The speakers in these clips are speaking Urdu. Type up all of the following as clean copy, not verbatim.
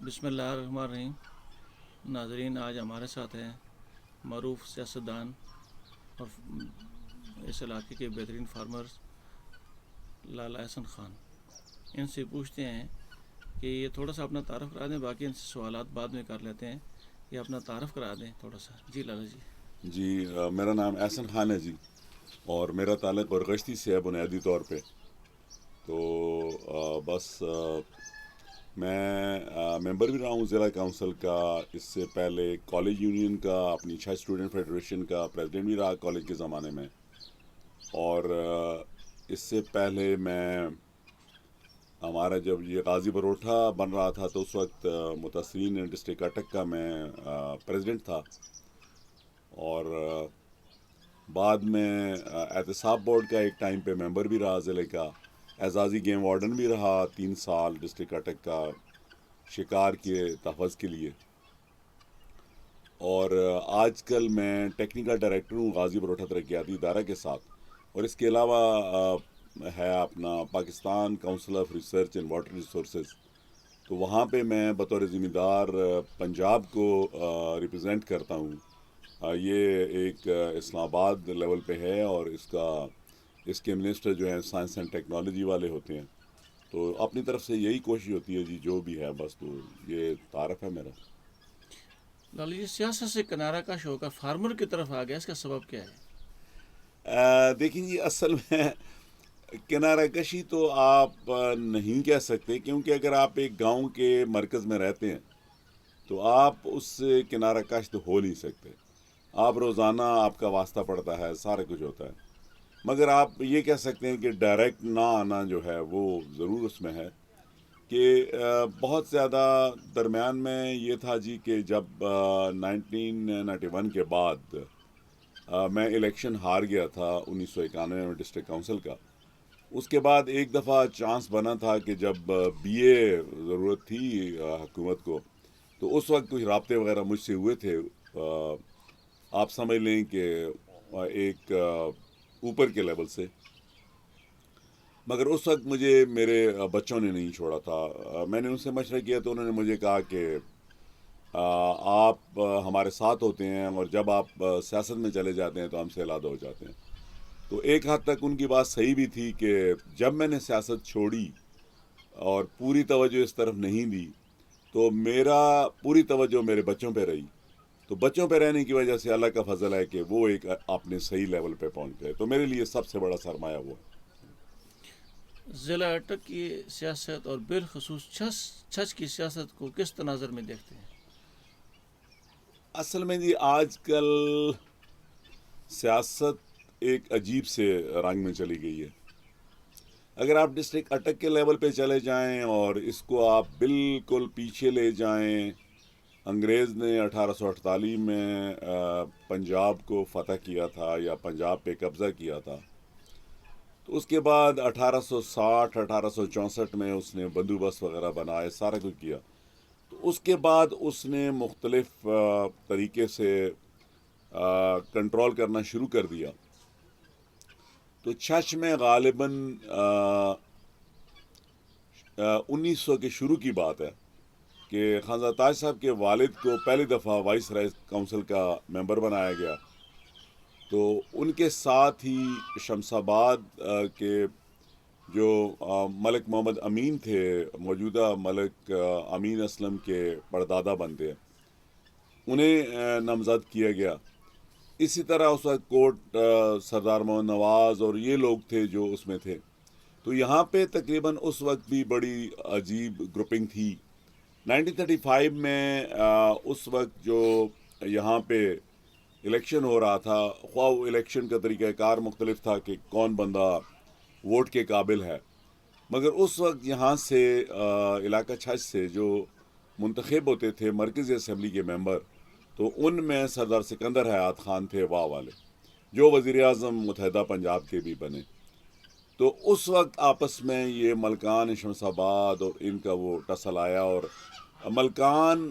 بسم اللہ الرحمن الرحیم۔ ناظرین، آج ہمارے ساتھ ہیں معروف سیاستدان اور اس علاقے کے بہترین فارمرز لالا احسن خان۔ ان سے پوچھتے ہیں کہ یہ تھوڑا سا اپنا تعارف کرا دیں، باقی ان سے سوالات بعد میں کر لیتے ہیں۔ یہ اپنا تعارف کرا دیں تھوڑا سا۔ جی لالا جی۔ جی میرا نام احسن خان ہے جی، اور میرا تعلق برگشتی سے ہے بنیادی طور پہ۔ تو میں ممبر بھی رہا ہوں ضلع کونسل کا، اس سے پہلے کالج یونین کا، اپنی چھت اسٹوڈنٹ فیڈریشن کا پریزیڈنٹ بھی رہا کالج کے زمانے میں، اور اس سے پہلے ہمارا جب یہ غازی پروٹھا بن رہا تھا تو اس وقت متاثرین ڈسٹرکٹ اٹک کا میں پریزیڈنٹ تھا، اور بعد میں احتساب بورڈ کا ایک ٹائم پہ ممبر بھی رہا ضلع کا، اعزازی گیم وارڈن بھی رہا 3 سال ڈسٹرکٹ اٹک کا شکار کے تحفظ کے لیے، اور آج کل میں ٹیکنیکل ڈائریکٹر ہوں غازی پروٹھا ترقیاتی ادارہ کے ساتھ، اور اس کے علاوہ ہے اپنا Pakistan council of research and water resources, تو وہاں پہ میں بطور ذمہ دار پنجاب کو ریپرزینٹ کرتا ہوں۔ یہ ایک اسلام آباد لیول پہ ہے، اور اس کے منسٹر جو ہیں سائنس اینڈ ٹیکنالوجی والے ہوتے ہیں، تو اپنی طرف سے یہی کوشش ہوتی ہے جی، جو بھی ہے بس، تو یہ تعارف ہے میرا۔ لالا جی، سیاست سے کنارہ کش ہو کر فارمر کی طرف آ گیا، اس کا سبب کیا ہے؟ دیکھیں جی، اصل میں کنارہ کشی تو آپ نہیں کہہ سکتے، کیونکہ اگر آپ ایک گاؤں کے مرکز میں رہتے ہیں تو آپ اس سے کنارہ کش تو ہو نہیں سکتے۔ آپ روزانہ آپ کا واسطہ پڑتا ہے، سارا کچھ ہوتا ہے، مگر آپ یہ کہہ سکتے ہیں کہ ڈائریکٹ نہ آنا جو ہے وہ ضرور اس میں ہے کہ بہت زیادہ درمیان میں یہ تھا جی کہ جب 1991 کے بعد میں الیکشن ہار گیا تھا 1991 میں ڈسٹرکٹ کونسل کا، اس کے بعد ایک دفعہ چانس بنا تھا کہ جب بی اے ضرورت تھی حکومت کو، تو اس وقت کچھ رابطے وغیرہ مجھ سے ہوئے تھے، آپ سمجھ لیں کہ ایک اوپر کے لیول سے، مگر اس وقت مجھے میرے بچوں نے نہیں چھوڑا تھا۔ میں نے ان سے مشورہ کیا تو انہوں نے مجھے کہا کہ آپ ہمارے ساتھ ہوتے ہیں، اور جب آپ سیاست میں چلے جاتے ہیں تو ہم سے علیحدہ ہو جاتے ہیں۔ تو ایک حد تک ان کی بات صحیح بھی تھی کہ جب میں نے سیاست چھوڑی اور پوری توجہ اس طرف نہیں دی تو میرا پوری توجہ میرے بچوں پہ رہی، تو بچوں پہ رہنے کی وجہ سے اللہ کا فضل ہے کہ وہ ایک اپنے صحیح لیول پہ پہنچ گئے، تو میرے لیے سب سے بڑا سرمایہ وہ ہے۔ ضلع اٹک کی سیاست اور بالخصوص چھچ کی سیاست کو کس تناظر میں دیکھتے ہیں؟ اصل میں جی آج کل سیاست ایک عجیب سے رنگ میں چلی گئی ہے۔ اگر آپ ڈسٹرکٹ اٹک کے لیول پہ چلے جائیں اور اس کو آپ بالکل پیچھے لے جائیں، انگریز نے 1848 میں پنجاب کو فتح کیا تھا یا پنجاب پہ قبضہ کیا تھا، تو اس کے بعد 1860 1864 میں اس نے بندوبست وغیرہ بنائے، سارا کچھ کیا، تو اس کے بعد اس نے مختلف طریقے سے کنٹرول کرنا شروع کر دیا۔ تو چھچ میں غالباً 1900 کے شروع کی بات ہے کہ خانزادہ تاج صاحب کے والد کو پہلی دفعہ وائس رائے کونسل کا ممبر بنایا گیا، تو ان کے ساتھ ہی شمس آباد کے جو ملک محمد امین تھے، موجودہ ملک امین اسلم کے پردادا بنتے ہیں، انہیں نامزد کیا گیا۔ اسی طرح اس وقت کوٹ سردار محمد نواز اور یہ لوگ تھے جو اس میں تھے، تو یہاں پہ تقریباً اس وقت بھی بڑی عجیب گروپنگ تھی۔ 1935 میں اس وقت جو یہاں پہ الیکشن ہو رہا تھا، خواہ وہ الیکشن کا طریقہ کار مختلف تھا کہ کون بندہ ووٹ کے قابل ہے، مگر اس وقت یہاں سے علاقہ چھچ سے جو منتخب ہوتے تھے مرکزی اسمبلی کے ممبر، تو ان میں سردار سکندر حیات خان تھے واہ والے، جو وزیر اعظم متحدہ پنجاب کے بھی بنے۔ تو اس وقت آپس میں یہ ملکان شمس آباد اور ان کا وہ ٹسل آیا، اور ملکان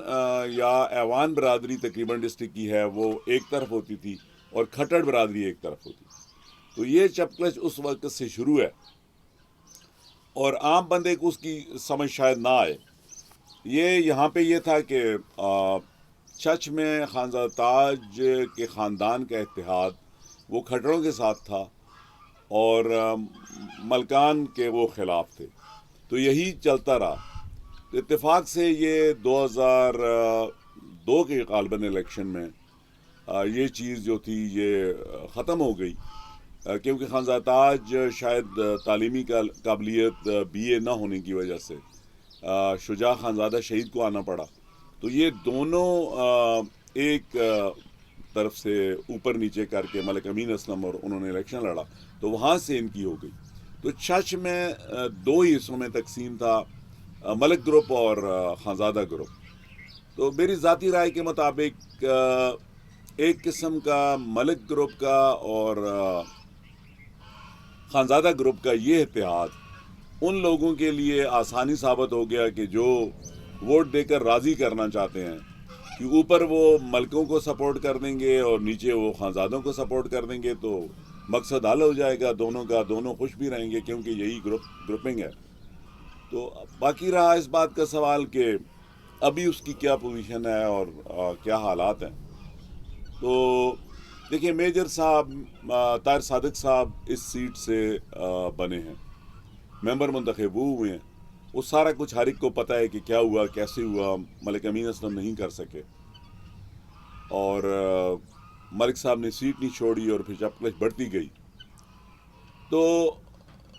یا ایوان برادری تقریباً ڈسٹرکٹ کی ہے وہ ایک طرف ہوتی تھی، اور کھٹڑ برادری ایک طرف ہوتی تھی، تو یہ چپکلچ اس وقت سے شروع ہے، اور عام بندے کو اس کی سمجھ شاید نہ آئے، یہ یہاں پہ یہ تھا کہ چچ میں خانزادہ تاج کے خاندان کا اتحاد وہ کھٹروں کے ساتھ تھا اور ملکان کے وہ خلاف تھے، تو یہی چلتا رہا. اتفاق سے یہ 2002 کے غالباً الیکشن میں یہ چیز جو تھی یہ ختم ہو گئی، کیونکہ خانزادہ تاج شاید تعلیمی قابلیت بی اے نہ ہونے کی وجہ سے شجاع خانزادہ شہید کو آنا پڑا. تو یہ دونوں ایک طرف سے اوپر نیچے کر کے ملک امین اسلم اور انہوں نے الیکشن لڑا، تو وہاں سے ان کی ہو گئی. تو چچ میں دو ہی حصوں میں تقسیم تھا، ملک گروپ اور خانزادہ گروپ. تو میری ذاتی رائے کے مطابق ایک قسم کا ملک گروپ کا اور خانزادہ گروپ کا یہ اتحاد ان لوگوں کے لیے آسانی ثابت ہو گیا کہ جو ووٹ دے کر راضی کرنا چاہتے ہیں کہ اوپر وہ ملکوں کو سپورٹ کر دیں گے اور نیچے وہ خانزادوں کو سپورٹ کر دیں گے، تو مقصد حل ہو جائے گا دونوں کا، دونوں خوش بھی رہیں گے کیونکہ یہی گروپنگ ہے. تو باقی رہا اس بات کا سوال کہ ابھی اس کی کیا پوزیشن ہے اور کیا حالات ہیں. تو دیکھیں میجر صاحب طاہر صادق صاحب اس سیٹ سے بنے ہیں، ممبر منتخب وہ ہوئے ہیں، وہ سارا کچھ ہر ایک کو پتہ ہے کہ کیا ہوا کیسے ہوا. ملک امین اسلم نہیں کر سکے اور ملک صاحب نے سیٹ نہیں چھوڑی اور پھر چپکلش بڑھتی گئی. تو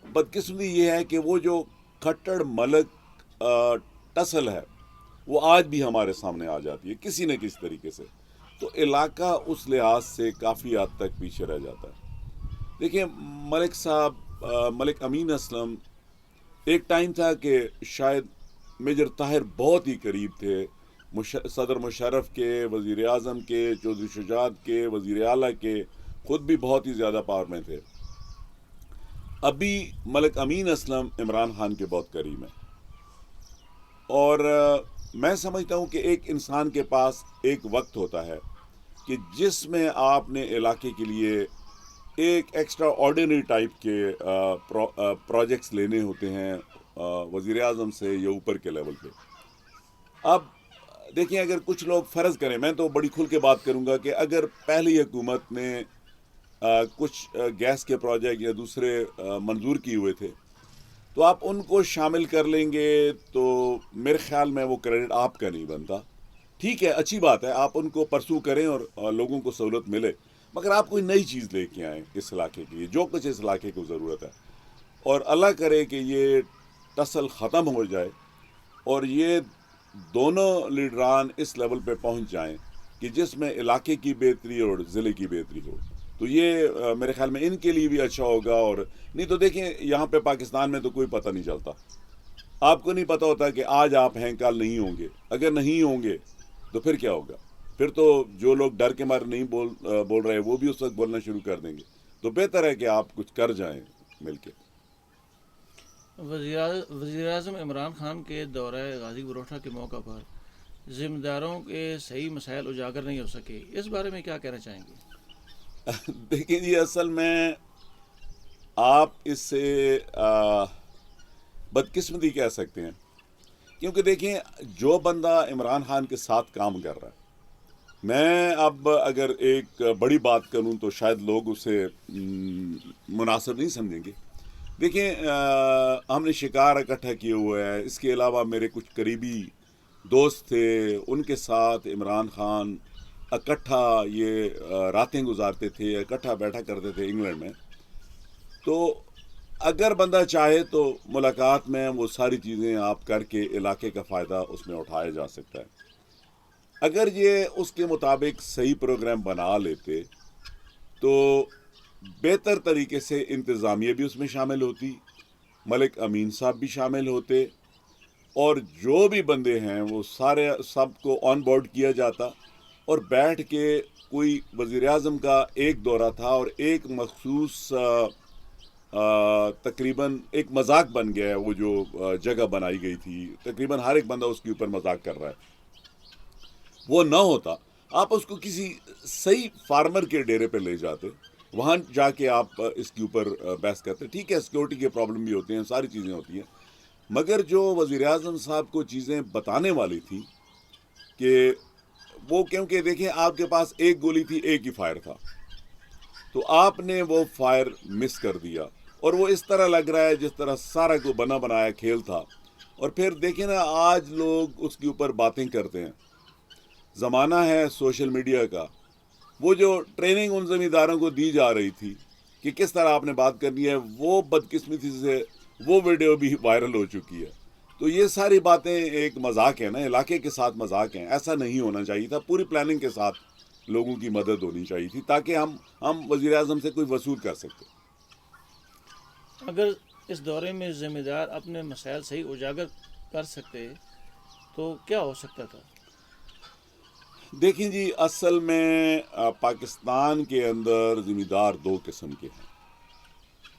بدقسمتی یہ ہے کہ وہ جو کھٹڑ ملک ٹسل ہے وہ آج بھی ہمارے سامنے آ جاتی ہے کسی نہ کسی طریقے سے. تو علاقہ اس لحاظ سے کافی حد تک پیچھے رہ جاتا ہے. دیکھیں ملک صاحب ملک امین اسلم ایک ٹائم تھا کہ شاید میجر طاہر بہت ہی قریب تھے، صدر مشرف کے، وزیر اعظم کے، چودھری شجاعت کے، وزیر اعلیٰ کے، خود بھی بہت ہی زیادہ پاور میں تھے. ابھی ملک امین اسلم عمران خان کے بہت قریب ہیں اور میں سمجھتا ہوں کہ ایک انسان کے پاس ایک وقت ہوتا ہے کہ جس میں آپ نے علاقے کے لیے ایک ایکسٹرا آرڈینری ٹائپ کے پروجیکٹس لینے ہوتے ہیں وزیر اعظم سے یا اوپر کے لیول پہ. اب دیکھیں اگر کچھ لوگ فرض کریں، میں تو بڑی کھل کے بات کروں گا کہ اگر پہلی حکومت نے کچھ گیس کے پروجیکٹ یا دوسرے منظور کیے ہوئے تھے تو آپ ان کو شامل کر لیں گے تو میرے خیال میں وہ کریڈٹ آپ کا نہیں بنتا. ٹھیک ہے، اچھی بات ہے، آپ ان کو پرسو کریں اور لوگوں کو سہولت ملے، مگر آپ کوئی نئی چیز لے کے آئیں اس علاقے کے لیے، جو کچھ اس علاقے کو ضرورت ہے. اور اللہ کرے کہ یہ ٹسل ختم ہو جائے اور یہ دونوں لیڈران اس لیول پہ پہنچ جائیں کہ جس میں علاقے کی بہتری اور ضلع کی بہتری ہو، تو یہ میرے خیال میں ان کے لیے بھی اچھا ہوگا. اور نہیں تو دیکھیں یہاں پہ پاکستان میں تو کوئی پتہ نہیں چلتا، آپ کو نہیں پتہ ہوتا کہ آج آپ ہیں کل نہیں ہوں گے. اگر نہیں ہوں گے تو پھر کیا ہوگا؟ پھر تو جو لوگ ڈر کے مارے نہیں بول رہے وہ بھی اس وقت بولنا شروع کر دیں گے. تو بہتر ہے کہ آپ کچھ کر جائیں مل کے. وزیر اعظم عمران خان کے دورہ غازی بروٹا کے موقع پر ذمہ داروں کے صحیح مسائل اجاگر نہیں ہو سکے، اس بارے میں کیا کہنا چاہیں گے؟ دیکھیں جی، اصل میں آپ اس سے بدقسمتی کہہ سکتے ہیں، کیونکہ دیکھیں جو بندہ عمران خان کے ساتھ کام کر رہا ہے، میں اب اگر ایک بڑی بات کروں تو شاید لوگ اسے مناسب نہیں سمجھیں گے. دیکھیں ہم نے شکار اکٹھا کیے ہوئے ہے، اس کے علاوہ میرے کچھ قریبی دوست تھے، ان کے ساتھ عمران خان اکٹھا یہ راتیں گزارتے تھے، اکٹھا بیٹھا کرتے تھے انگلینڈ میں. تو اگر بندہ چاہے تو ملاقات میں وہ ساری چیزیں آپ کر کے علاقے کا فائدہ اس میں اٹھایا جا سکتا ہے. اگر یہ اس کے مطابق صحیح پروگرام بنا لیتے تو بہتر طریقے سے انتظامیہ بھی اس میں شامل ہوتی، ملک امین صاحب بھی شامل ہوتے، اور جو بھی بندے ہیں وہ سارے سب کو آن بورڈ کیا جاتا اور بیٹھ کے کوئی وزیر اعظم کا ایک دورہ تھا اور ایک مخصوص تقریباً ایک مذاق بن گیا ہے، وہ جو جگہ بنائی گئی تھی تقریباً ہر ایک بندہ اس کے اوپر مذاق کر رہا ہے، وہ نہ ہوتا. آپ اس کو کسی صحیح فارمر کے ڈیرے پہ لے جاتے، وہاں جا کے آپ اس کے اوپر بحث کرتے. ٹھیک ہے، سیکورٹی کے پرابلم بھی ہوتے ہیں، ساری چیزیں ہوتی ہیں، مگر جو وزیر اعظم صاحب کو چیزیں بتانے والی تھیں کہ وہ، کیونکہ دیکھیں آپ کے پاس ایک گولی تھی، ایک ہی فائر تھا، تو آپ نے وہ فائر مس کر دیا، اور وہ اس طرح لگ رہا ہے جس طرح سارا کو بنا بنایا کھیل تھا۔ اور پھر دیکھیں نا، آج لوگ اس کے اوپر باتیں کرتے ہیں، زمانہ ہے سوشل میڈیا کا، وہ جو ٹریننگ ان زمینداروں کو دی جا رہی تھی کہ کس طرح آپ نے بات کرنی ہے، وہ بدقسمتی سے وہ ویڈیو بھی وائرل ہو چکی ہے۔ تو یہ ساری باتیں ایک مذاق ہے نا، علاقے کے ساتھ مذاق ہیں، ایسا نہیں ہونا چاہیے تھا، پوری پلاننگ کے ساتھ لوگوں کی مدد ہونی چاہیے تھی تاکہ ہم وزیر اعظم سے کوئی وصول کر سکتے۔ اگر اس دورے میں ذمہ دار اپنے مسائل صحیح اجاگر کر سکتے تو کیا ہو سکتا تھا؟ دیکھیں جی، اصل میں پاکستان کے اندر ذمہ دار دو قسم کے ہیں،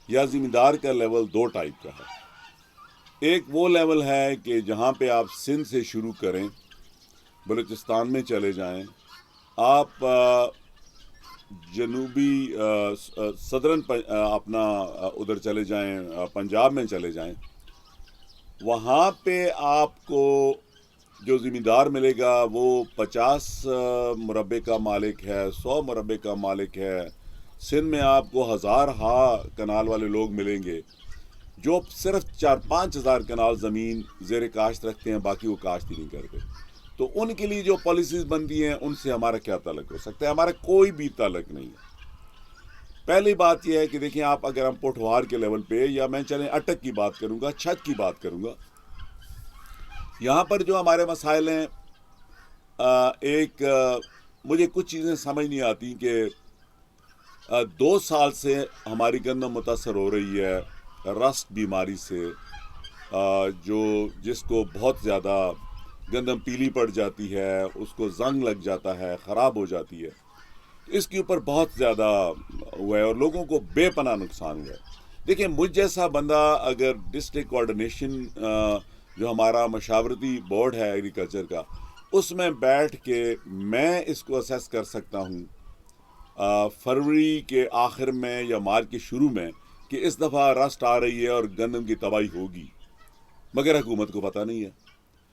یا ذمہ دار کا لیول دو ٹائپ کا ہے۔ ایک وہ لیول ہے کہ جہاں پہ آپ سندھ سے شروع کریں، بلوچستان میں چلے جائیں، آپ جنوبی صدرن اپنا ادھر چلے جائیں، پنجاب میں چلے جائیں، وہاں پہ آپ کو جو ذمہ دار ملے گا وہ 50 مربع کا مالک ہے، 100 مربع کا مالک ہے۔ سندھ میں آپ کو 1000 کنال والے لوگ ملیں گے جو صرف 4-5 ہزار کنال زمین زیر کاشت رکھتے ہیں، باقی وہ کاشت ہی نہیں کرتے۔ تو ان کے لیے جو پالیسیز بنتی ہیں ان سے ہمارا کیا تعلق ہو سکتا ہے؟ ہمارا کوئی بھی تعلق نہیں ہے۔ پہلی بات یہ ہے کہ دیکھیں آپ، اگر ہم پوٹھوار کے لیول پہ، یا میں چلیں اٹک کی بات کروں گا، چھت کی بات کروں گا، یہاں پر جو ہمارے مسائل ہیں، ایک مجھے کچھ چیزیں سمجھ نہیں آتی کہ 2 سال سے ہماری گندم متاثر ہو رہی ہے رسٹ بیماری سے، جس کو بہت زیادہ گندم پیلی پڑ جاتی ہے، اس کو زنگ لگ جاتا ہے، خراب ہو جاتی ہے۔ اس کے اوپر بہت زیادہ ہوا ہے اور لوگوں کو بے پناہ نقصان ہوا ہے۔ دیکھیں، مجھ جیسا بندہ اگر ڈسٹرکٹ کوآرڈینیشن جو ہمارا مشاورتی بورڈ ہے ایگریکلچر کا، اس میں بیٹھ کے میں اس کو اسیس کر سکتا ہوں فروری کے آخر میں یا مارچ کے شروع میں کہ اس دفعہ رسٹ آ رہی ہے اور گندم کی تباہی ہوگی، مگر حکومت کو پتہ نہیں ہے۔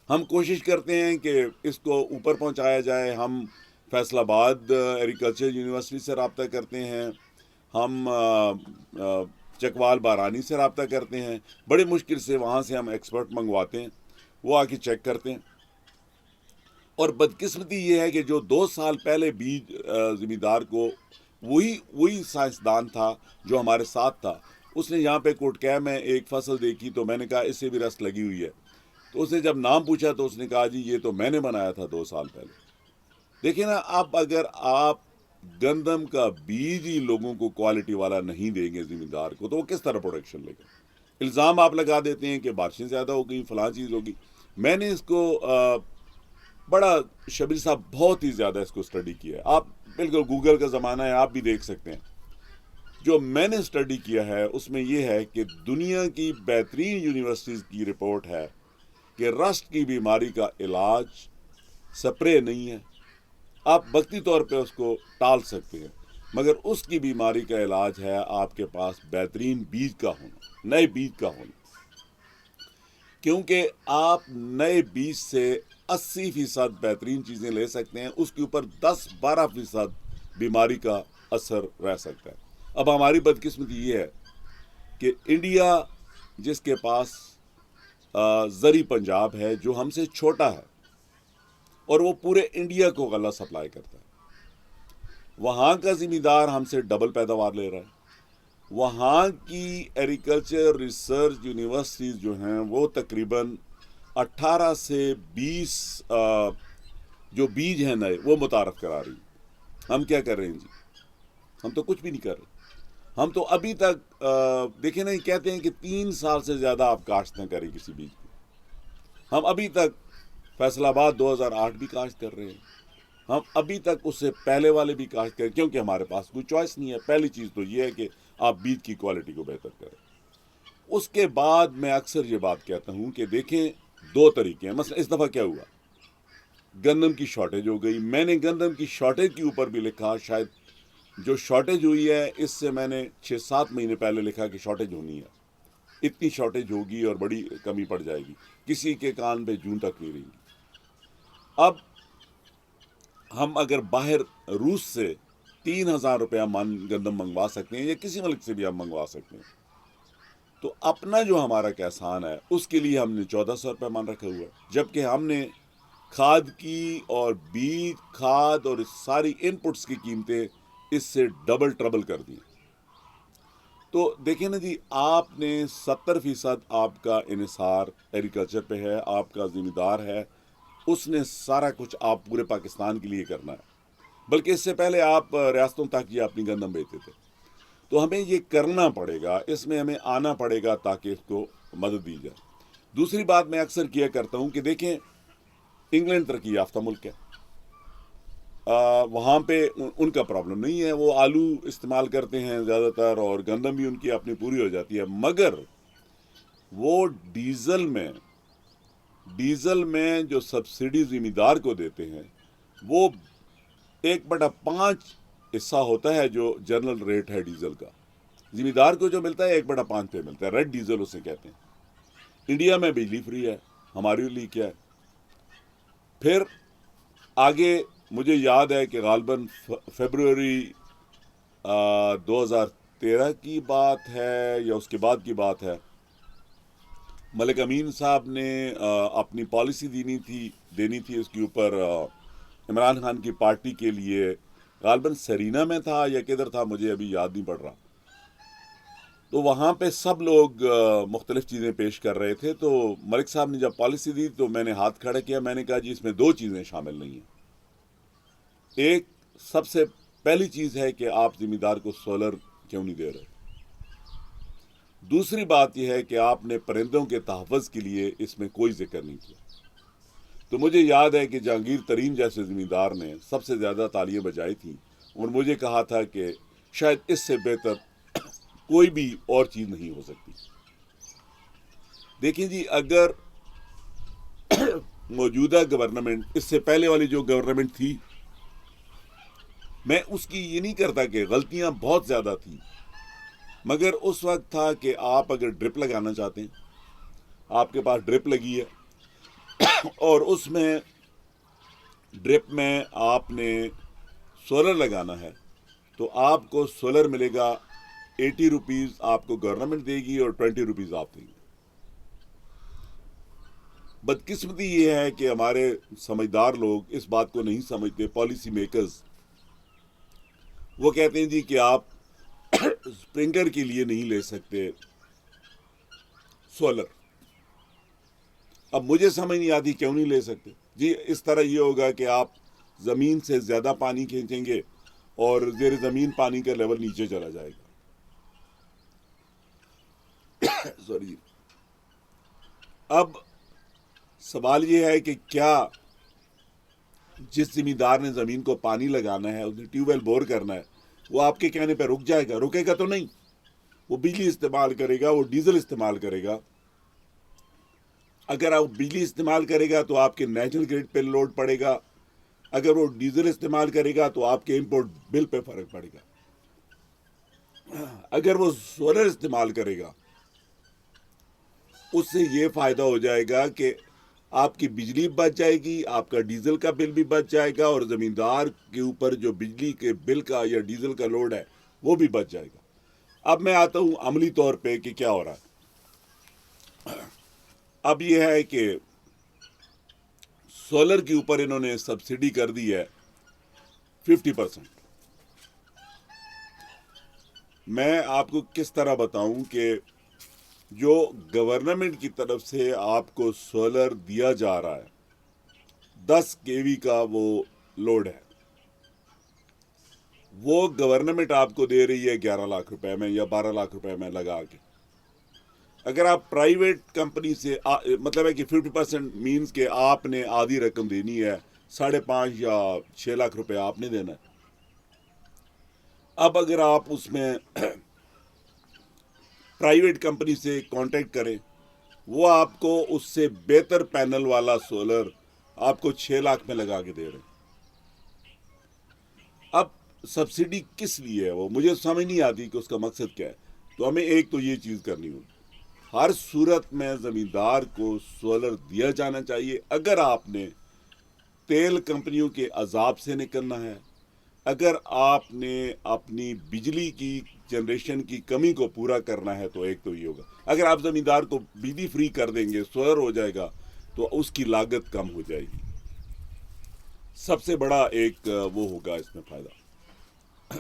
ہم کوشش کرتے ہیں کہ اس کو اوپر پہنچایا جائے، ہم فیصل آباد ایگریکلچر یونیورسٹی سے رابطہ کرتے ہیں، ہم چکوال بارانی سے رابطہ کرتے ہیں، بڑی مشکل سے وہاں سے ہم ایکسپرٹ منگواتے ہیں، وہ آ کے چیک کرتے ہیں۔ اور بدقسمتی یہ ہے کہ جو 2 سال پہلے بیج ذمہ دار کو وہی سائنسدان تھا جو ہمارے ساتھ تھا، اس نے یہاں پہ کوٹکہ میں ایک فصل دیکھی تو میں نے کہا اس سے بھی رسٹ لگی ہوئی ہے، تو اس نے جب نام پوچھا تو اس نے کہا جی یہ تو میں نے بنایا تھا 2 سال پہلے۔ دیکھیں نا، اب اگر آپ گندم کا بیج ہی لوگوں کو کوالٹی والا نہیں دیں گے ذمہ دار کو، تو وہ کس طرح پروڈکشن لے گا؟ الزام آپ لگا دیتے ہیں کہ بارشیں زیادہ ہو گئی، فلاں چیز ہوگی۔ میں نے اس کو بڑا، شبیر صاحب بہت ہی زیادہ اس کو اسٹڈی کیا ہے، آپ بالکل گوگل کا زمانہ ہے، آپ بھی دیکھ سکتے ہیں۔ جو میں نے اسٹڈی کیا ہے اس میں یہ ہے کہ دنیا کی بہترین یونیورسٹیز کی رپورٹ ہے کہ رسٹ کی بیماری کا علاج سپرے نہیں ہے، آپ وقتی طور پہ اس کو ٹال سکتے ہیں، مگر اس کی بیماری کا علاج ہے آپ کے پاس بہترین بیج کا ہونا، نئے بیج کا ہونا، کیونکہ آپ نئے بیج سے 80% بہترین چیزیں لے سکتے ہیں، اس کے اوپر 10-12% بیماری کا اثر رہ سکتا ہے۔ اب ہماری بدقسمتی یہ ہے کہ انڈیا جس کے پاس زرعی پنجاب ہے جو ہم سے چھوٹا ہے اور وہ پورے انڈیا کو غلہ سپلائی کرتا ہے، وہاں کا ذمہ دار ہم سے ڈبل پیداوار لے رہا ہے۔ وہاں کی ایگریکلچر ریسرچ یونیورسٹیز جو ہیں وہ تقریباً 18 سے 20 جو بیج ہیں نئے وہ متعارف کرا رہی ہیں۔ ہم کیا کر رہے ہیں جی؟ ہم تو کچھ بھی نہیں کر رہے۔ ہم تو ابھی تک دیکھیں نا، کہتے ہیں کہ 3 سال سے زیادہ آپ کاشت نہ کریں کسی بیج کو، ہم ابھی تک فیصل آباد 2008 بھی کاشت کر رہے ہیں، ہم ابھی تک اس سے پہلے والے بھی کاشت کریں، کیونکہ ہمارے پاس کوئی چوائس نہیں ہے۔ پہلی چیز تو یہ ہے کہ آپ بیج کی کوالٹی کو بہتر کریں۔ اس کے بعد میں اکثر یہ بات کہتا ہوں کہ دیکھیں 2 طریقے ہیں۔ مثلا اس دفعہ کیا ہوا، گندم کی شارٹیج ہو گئی، میں نے گندم کی شارٹیج کے اوپر بھی لکھا، شاید جو شارٹیج ہوئی ہے اس سے میں نے 6-7 مہینے پہلے لکھا کہ شارٹیج ہونی ہے، اتنی شارٹیج ہوگی اور بڑی کمی پڑ جائے گی، کسی کے کان پہ جون تک نہیں رہیں گی۔ اب ہم اگر باہر روس سے 3,000 روپیہ من گندم منگوا سکتے ہیں، یا کسی ملک سے بھی ہم منگوا سکتے ہیں، تو اپنا جو ہمارا کسان ہے اس کے لیے ہم نے 1,400 روپے من رکھا ہوا ہے، جبکہ ہم نے کھاد کی اور بیج کھاد اور ساری ان پٹس کی قیمتیں اس سے ڈبل ٹربل کر دی۔ تو دیکھیں نا جی، آپ نے 70% آپ کا انحصار ایگریکلچر پہ ہے، آپ کا ذمہ دار ہے، اس نے سارا کچھ آپ پورے پاکستان کے لیے کرنا ہے، بلکہ اس سے پہلے آپ ریاستوں تک یہ اپنی گندم بیچتے تھے۔ تو ہمیں یہ کرنا پڑے گا، اس میں ہمیں آنا پڑے گا تاکہ اس کو مدد دی جائے۔ دوسری بات میں اکثر کیا کرتا ہوں کہ دیکھیں، انگلینڈ ترقی یافتہ ملک ہے، وہاں پہ ان کا پرابلم نہیں ہے، وہ آلو استعمال کرتے ہیں زیادہ تر، اور گندم بھی ان کی اپنی پوری ہو جاتی ہے، مگر وہ ڈیزل میں جو سبسڈی ذمہ دار کو دیتے ہیں وہ 1/5 حصہ ہوتا ہے جو جنرل ریٹ ہے ڈیزل کا، ذمہ دار کو جو ملتا ہے 1/5 پہ ملتا ہے، ریڈ ڈیزل اسے کہتے ہیں۔ انڈیا میں بجلی فری ہے، ہمارے لیے کیا ہے؟ پھر آگے مجھے یاد ہے کہ غالباً فیبروری 2013 کی بات ہے یا اس کے بعد کی بات ہے، ملک امین صاحب نے اپنی پالیسی دینی تھی اس کے اوپر، عمران خان کی پارٹی کے لیے، غالباً سرینا میں تھا یا کدھر تھا، مجھے ابھی یاد نہیں پڑ رہا۔ تو وہاں پہ سب لوگ مختلف چیزیں پیش کر رہے تھے، تو ملک صاحب نے جب پالیسی دی تو میں نے ہاتھ کھڑا کیا، میں نے کہا جی اس میں 2 چیزیں شامل نہیں ہیں۔ ایک سب سے پہلی چیز ہے کہ آپ ذمہ دار کو سولر کیوں نہیں دے رہے، دوسری بات یہ ہے کہ آپ نے پرندوں کے تحفظ کے لیے اس میں کوئی ذکر نہیں کیا۔ تو مجھے یاد ہے کہ جہانگیر ترین جیسے ذمہ دار نے سب سے زیادہ تالیاں بجائی تھیں، اور مجھے کہا تھا کہ شاید اس سے بہتر کوئی بھی اور چیز نہیں ہو سکتی۔ دیکھیں جی، اگر موجودہ گورنمنٹ، اس سے پہلے والی جو گورنمنٹ تھی، میں اس کی یہ نہیں کرتا کہ غلطیاں بہت زیادہ تھیں، مگر اس وقت تھا کہ آپ اگر ڈرپ لگانا چاہتے ہیں، آپ کے پاس ڈرپ لگی ہے اور اس میں ڈرپ میں آپ نے سولر لگانا ہے، تو آپ کو سولر ملے گا 80 روپیز آپ کو گورنمنٹ دے گی اور 20 روپیز آپ دیں گے۔ بدقسمتی یہ ہے کہ ہمارے سمجھدار لوگ اس بات کو نہیں سمجھتے، پالیسی میکرز، وہ کہتے ہیں جی کہ آپ اسپرنکلر کے لیے نہیں لے سکتے سولر۔ اب مجھے سمجھ نہیں آتی کیوں نہیں لے سکتے جی، اس طرح یہ ہوگا کہ آپ زمین سے زیادہ پانی کھینچیں گے اور زیر زمین پانی کا لیول نیچے چلا جائے گا۔ سوری۔ اب سوال یہ ہے کہ کیا جس ذمہ دار نے زمین کو پانی لگانا ہے، اس نے ٹیوب ویل بور کرنا ہے، وہ آپ کے کہنے پہ رک جائے گا؟ رکے گا تو نہیں، وہ بجلی استعمال کرے گا، وہ ڈیزل استعمال کرے گا۔ اگر آپ بجلی استعمال کرے گا تو آپ کے نیشنل گریڈ پہ لوڈ پڑے گا، اگر وہ ڈیزل استعمال کرے گا تو آپ کے امپورٹ بل پہ فرق پڑے گا۔ اگر وہ سولر استعمال کرے گا، اس سے یہ فائدہ ہو جائے گا کہ آپ کی بجلی بچ جائے گی، آپ کا ڈیزل کا بل بھی بچ جائے گا، اور زمیندار کے اوپر جو بجلی کے بل کا یا ڈیزل کا لوڈ ہے وہ بھی بچ جائے گا۔ اب میں آتا ہوں عملی طور پہ کہ کیا ہو رہا ہے۔ اب یہ ہے کہ سولر کے اوپر انہوں نے سبسڈی کر دی ہے 50%۔ میں آپ کو کس طرح بتاؤں کہ جو گورنمنٹ کی طرف سے آپ کو سولر دیا جا رہا ہے، 10 kV کا وہ لوڈ ہے، وہ گورنمنٹ آپ کو دے رہی ہے 11 لاکھ روپے میں یا 12 لاکھ روپے میں لگا کے۔ اگر آپ پرائیویٹ کمپنی سے مطلب ہے کہ 50% مینز کہ آپ نے آدھی رقم دینی ہے، 5.5 یا 6 لاکھ روپے آپ نے دینا ہے۔ اب اگر آپ اس میں پرائیویٹ کمپنی سے کانٹیکٹ کریں، وہ آپ کو اس سے بہتر پینل والا سولر آپ کو 6 لاکھ میں لگا کے دے رہے ہیں۔ اب سبسڈی کس لیے ہے وہ مجھے سمجھ نہیں آتی کہ اس کا مقصد کیا ہے۔ تو ہمیں ایک تو یہ چیز کرنی ہوگی۔ ہر صورت میں زمیندار کو سولر دیا جانا چاہیے. اگر آپ نے تیل کمپنیوں کے عذاب سے نکلنا ہے, اگر آپ نے اپنی بجلی کی جنریشن کی کمی کو پورا کرنا ہے, تو ایک تو یہ ہوگا. اگر آپ زمیندار کو بجلی فری کر دیں گے, سولر ہو جائے گا, تو اس کی لاگت کم ہو جائے گی. سب سے بڑا ایک وہ ہوگا اس میں فائدہ.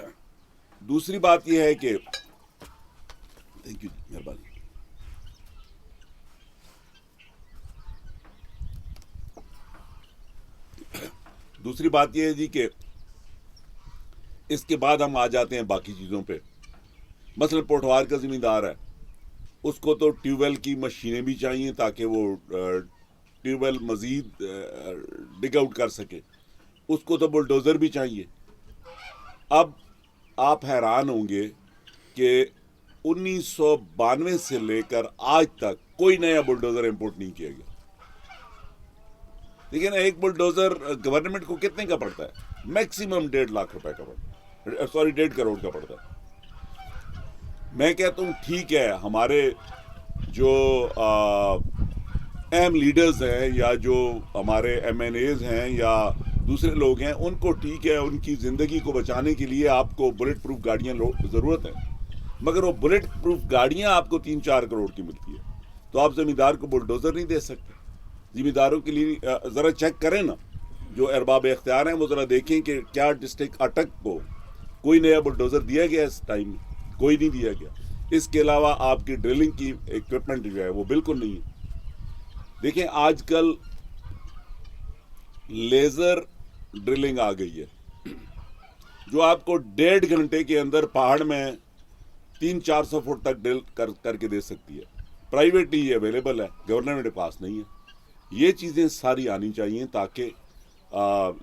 دوسری بات یہ ہے کہ تھینک یو جی, مہربانی. دوسری بات یہ ہے جی کہ اس کے بعد ہم آ جاتے ہیں باقی چیزوں پہ. مثلا پوٹوار کا زمیندار ہے, اس کو تو ٹیوب ویل کی مشینیں بھی چاہیے تاکہ وہ ٹیوب ویل مزید ڈگ آؤٹ کر سکے. اس کو تو بلڈوزر بھی چاہیے. اب آپ حیران ہوں گے کہ 1992 سے لے کر آج تک کوئی نیا بلڈوزر امپورٹ نہیں کیا گیا. لیکن ایک بلڈوزر گورنمنٹ کو کتنے کا پڑتا ہے؟ میکسیمم 1.5 لاکھ روپے کا پڑتا ہے, 1.5 کروڑ کا پڑتا ہے. میں کہتا ہوں ٹھیک ہے, ہمارے جو اہم لیڈرز ہیں یا جو ہمارے ایم این ایز ہیں یا دوسرے لوگ ہیں, ان کو ٹھیک ہے, ان کی زندگی کو بچانے کے لیے آپ کو بلٹ پروف گاڑیاں ضرورت ہے, مگر وہ بلٹ پروف گاڑیاں آپ کو 3-4 کروڑ کی ملتی ہے. تو آپ زمیندار کو بلڈوزر نہیں دے سکتے. زمینداروں کے لیے ذرا چیک کریں نا, جو ارباب اختیار ہیں وہ ذرا دیکھیں کہ کیا ڈسٹرکٹ اٹک کو کوئی نیا بلڈوزر دیا گیا اس ٹائم میں. کوئی نہیں دیا گیا. اس کے علاوہ آپ کی ڈرلنگ کی ایکوپمنٹ جو ہے وہ بالکل نہیں ہے. دیکھیں آج کل لیزر ڈرلنگ آ گئی ہے, جو آپ کو 1.5 گھنٹے کے اندر پہاڑ میں 300-400 فٹ تک ڈرل کر کے دے سکتی ہے. پرائیویٹ ہی اویلیبل ہے, گورنمنٹ کے پاس نہیں ہے. یہ چیزیں ساری آنی چاہیے تاکہ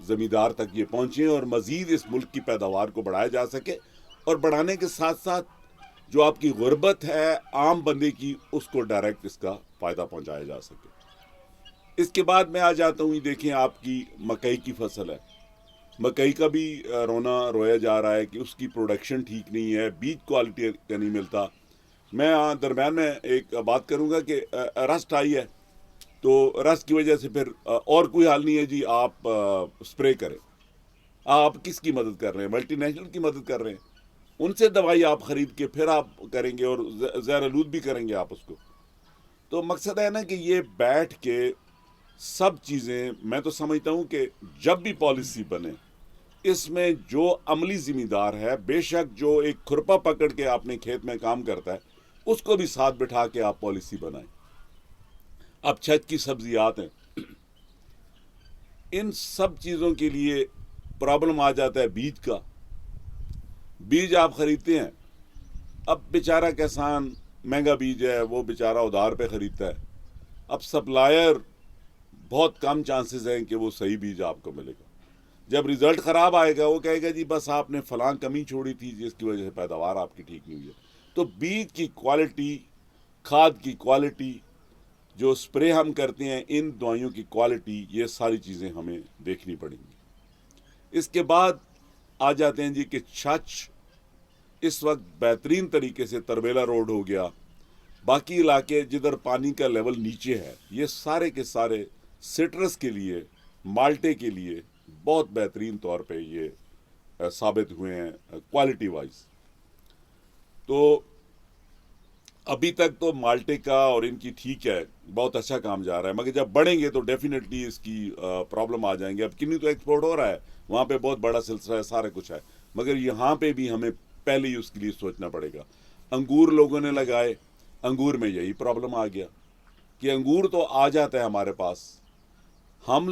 زمیندار تک یہ پہنچیں اور مزید اس ملک کی پیداوار کو بڑھایا جا سکے, اور بڑھانے کے ساتھ ساتھ جو آپ کی غربت ہے عام بندے کی, اس کو ڈائریکٹ اس کا فائدہ پہنچایا جا سکے. اس کے بعد میں آ جاتا ہوں, دیکھیں آپ کی مکئی کی فصل ہے. مکئی کا بھی رویا جا رہا ہے کہ اس کی پروڈکشن ٹھیک نہیں ہے, بیج کوالٹی کا نہیں ملتا. میں درمیان میں ایک بات کروں گا کہ رسٹ آئی ہے, تو رسٹ کی وجہ سے پھر اور کوئی حال نہیں ہے جی, آپ اسپرے کریں. آپ کس کی مدد کر رہے ہیں؟ ملٹی نیشنل کی مدد کر رہے ہیں. ان سے دوائی آپ خرید کے پھر آپ کریں گے, اور زہر آلود بھی کریں گے آپ اس کو. تو مقصد ہے نا کہ یہ بیٹھ کے سب چیزیں, میں تو سمجھتا ہوں کہ جب بھی پالیسی بنے, اس میں جو عملی زمیندار ہے, بے شک جو ایک کھرپا پکڑ کے اپنے کھیت میں کام کرتا ہے, اس کو بھی ساتھ بٹھا کے آپ پالیسی بنائیں. اب چھت کی سبزیات ہیں, ان سب چیزوں کے لیے پرابلم آ جاتا ہے بیج کا. بیج آپ خریدتے ہیں, اب بیچارہ کسان مہنگا بیج ہے وہ بیچارہ ادھار پہ خریدتا ہے. اب سپلائر بہت کم چانسز ہیں کہ وہ صحیح بیج آپ کو ملے گا. جب رزلٹ خراب آئے گا وہ کہے گا جی بس آپ نے فلاں کمی چھوڑی تھی جس کی وجہ سے پیداوار آپ کی ٹھیک نہیں ہوئی ہے. تو بیج کی کوالٹی, کھاد کی کوالٹی, جو سپرے ہم کرتے ہیں, ان دوائیوں کی کوالٹی, یہ ساری چیزیں ہمیں دیکھنی پڑیں گی. اس کے بعد آ جاتے ہیں جی کہ چھچ اس وقت بہترین طریقے سے تربیلا روڈ ہو گیا. باقی علاقے جدھر پانی کا لیول نیچے ہے, یہ سارے کے سارے سٹرس کے لیے, مالٹے کے لیے بہت بہترین طور پہ یہ ثابت ہوئے ہیں کوالٹی وائز. تو ابھی تک تو مالٹے کا اور ان کی ٹھیک ہے, بہت اچھا کام جا رہا ہے, مگر جب بڑھیں گے تو ڈیفینیٹلی اس کی پرابلم آ جائیں گے. اب کنی تو ایکسپورٹ ہو رہا ہے, وہاں پہ بہت بڑا سلسلہ ہے, سارا کچھ ہے, مگر یہاں پہ بھی ہمیں پہلے ہی اس کے لیے سوچنا پڑے گا. انگور لوگوں نے لگائے, انگور میں یہی پرابلم آ گیا کہ انگور تو آ جاتا ہے ہمارے پاس, ہم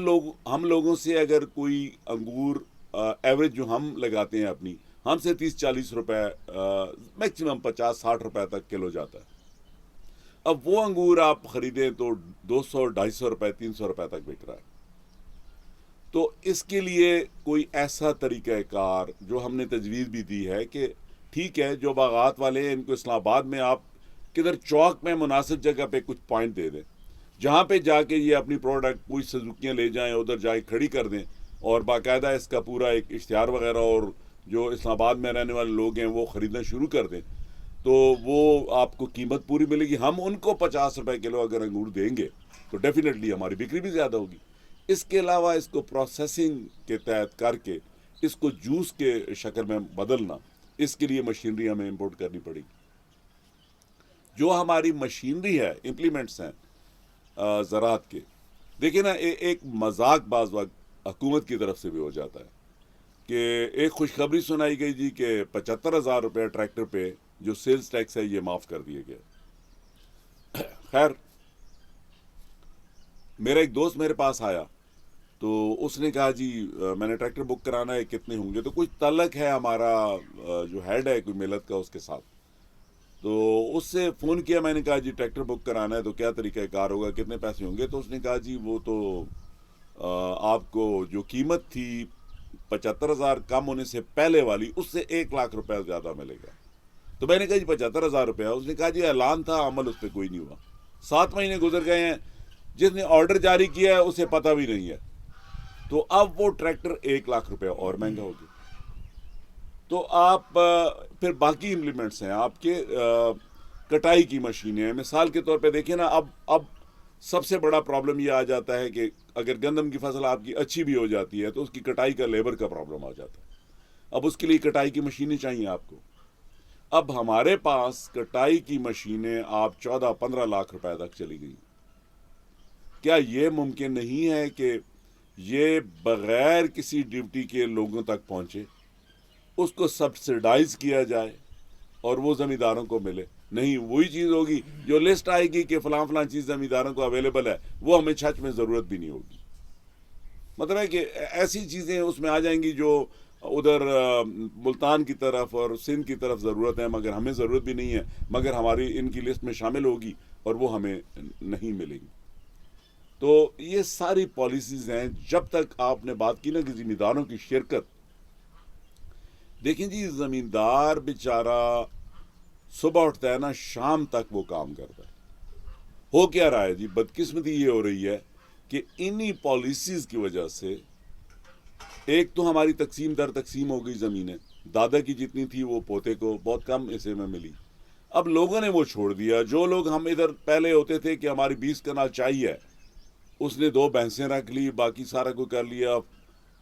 لوگوں سے اگر کوئی انگور ایوریج جو ہم لگاتے ہیں اپنی, ہم سے 30-40 روپے, میکسیمم 50-60 روپے تک کلو جاتا ہے. اب وہ انگور آپ خریدیں تو 200-250 روپے 300 روپے تک بک رہا ہے. تو اس کے لیے کوئی ایسا طریقہ کار جو ہم نے تجویز بھی دی ہے کہ ٹھیک ہے, جو باغات والے ہیں ان کو اسلام آباد میں آپ کدھر چوک میں مناسب جگہ پہ کچھ پوائنٹ دے دیں, جہاں پہ جا کے یہ اپنی پروڈکٹ کوئی سزوکیاں لے جائیں, ادھر جا کے کھڑی کر دیں, اور باقاعدہ اس کا پورا ایک اشتہار وغیرہ, اور جو اسلام آباد میں رہنے والے لوگ ہیں وہ خریدنا شروع کر دیں. تو وہ آپ کو قیمت پوری ملے گی. ہم ان کو 50 روپے کلو اگر انگور دیں گے تو ڈیفینیٹلی ہماری بکری بھی زیادہ ہوگی. اس کے علاوہ اس کو پروسیسنگ کے تحت کر کے اس کو جوس کے شکل میں بدلنا, اس کے لیے مشینری ہمیں امپورٹ کرنی پڑے گی. جو ہماری مشینری ہے, امپلیمنٹس ہیں زراعت کے, دیکھیں نا ایک مذاق بعض وقت حکومت کی طرف سے بھی ہو جاتا ہے کہ ایک خوشخبری سنائی گئی جی کہ 75,000 روپے ٹریکٹر پہ جو سیلز ٹیکس ہے یہ معاف کر دیا گیا. خیر, میرا ایک دوست میرے پاس آیا تو اس نے کہا جی میں نے ٹریکٹر بک کرانا ہے, کتنے ہوں گے؟ تو کچھ تعلق ہے ہمارا جو ہیڈ ہے کوئی ملت کا اس کے ساتھ. تو اس سے فون کیا, میں نے کہا جی ٹریکٹر بک کرانا ہے تو کیا طریقہ کار ہوگا, کتنے پیسے ہوں گے؟ تو اس نے کہا جی وہ تو آپ کو جو قیمت تھی 75,000 کم ہونے سے پہلے والی, اس سے 1,00,000 روپے زیادہ ملے گا. تو میں نے کہا جی 75,000 روپے. اس نے کہا جی اعلان تھا, عمل اس پہ کوئی نہیں ہوا. 7 مہینے گزر گئے ہیں, جس نے آرڈر جاری کیا ہے اسے پتہ بھی نہیں ہے. تو اب وہ ٹریکٹر 1,00,000 روپے اور مہنگا ہو گیا. تو آپ پھر باقی امپلیمنٹس ہیں آپ کے, کٹائی کی مشینیں ہیں. مثال کے طور پہ دیکھیں نا, اب سب سے بڑا پرابلم یہ آ جاتا ہے کہ اگر گندم کی فصل آپ کی اچھی بھی ہو جاتی ہے تو اس کی کٹائی کا لیبر کا پرابلم آ جاتا ہے. اب اس کے لیے کٹائی کی مشینیں چاہیے آپ کو. اب ہمارے پاس کٹائی کی مشینیں آپ 14-15 لاکھ روپے تک چلی گئی. کیا یہ ممکن نہیں ہے کہ یہ بغیر کسی ڈیوٹی کے لوگوں تک پہنچے, اس کو سبسیڈائز کیا جائے اور وہ زمینداروں کو ملے؟ نہیں, وہی چیز ہوگی جو لسٹ آئے گی کہ فلاں فلاں چیز زمینداروں کو اویلیبل ہے, وہ ہمیں چھچ میں ضرورت بھی نہیں ہوگی. مطلب ہے کہ ایسی چیزیں اس میں آ جائیں گی جو ادھر ملتان کی طرف اور سندھ کی طرف ضرورت ہے, مگر ہمیں ضرورت بھی نہیں ہے, مگر ہماری ان کی لسٹ میں شامل ہوگی اور وہ ہمیں نہیں ملیں گی. تو یہ ساری پالیسیز ہیں. جب تک آپ نے بات کی نا کہ زمینداروں کی شرکت, دیکھیں جی زمیندار بیچارہ صبح اٹھتا ہے نا, شام تک وہ کام کرتا ہے. ہو کیا رہا ہے جی, بدقسمتی یہ ہو رہی ہے کہ انہی پالیسیز کی وجہ سے ایک تو ہماری تقسیم در تقسیم ہو گئی زمینیں. دادا کی جتنی تھی وہ پوتے کو بہت کم حصے میں ملی. اب لوگوں نے وہ چھوڑ دیا. جو لوگ ہم ادھر پہلے ہوتے تھے کہ ہماری 20 کنال چاہیے, اس نے 2 بھینسیں رکھ لی, باقی سارا کو کر لیا.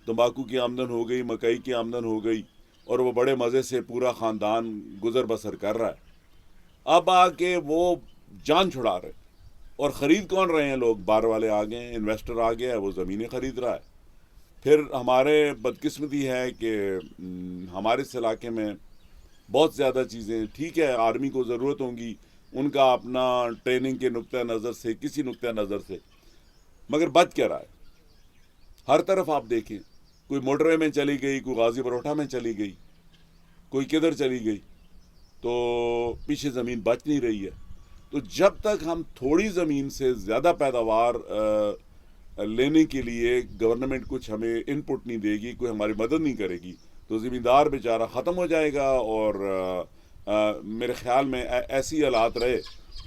تمباکو کی آمدن ہو گئی, مکئی کی آمدن ہو گئی, اور وہ بڑے مزے سے پورا خاندان گزر بسر کر رہا ہے. اب آ کے وہ جان چھڑا رہے, اور خرید کون رہے ہیں لوگ؟ باہر والے آ گئے, انویسٹر آ گیا ہے, وہ زمینیں خرید رہا ہے. پھر ہمارے بدقسمتی ہے کہ ہمارے اس علاقے میں بہت زیادہ چیزیں, ٹھیک ہے آرمی کو ضرورت ہوں گی, ان کا اپنا ٹریننگ کے نقطہ نظر سے, کسی نقطہ نظر سے, مگر بچ کیا رہا ہے؟ ہر طرف آپ دیکھیں, کوئی موٹر وے میں چلی گئی, کوئی غازی پروٹھا میں چلی گئی, کوئی کدھر چلی گئی, تو پیچھے زمین بچ نہیں رہی ہے. تو جب تک ہم تھوڑی زمین سے زیادہ پیداوار لینے کے لیے گورنمنٹ کچھ ہمیں ان پٹ نہیں دے گی, کوئی ہماری مدد نہیں کرے گی, تو زمیندار بیچارہ ختم ہو جائے گا. اور میرے خیال میں ایسی حالات رہے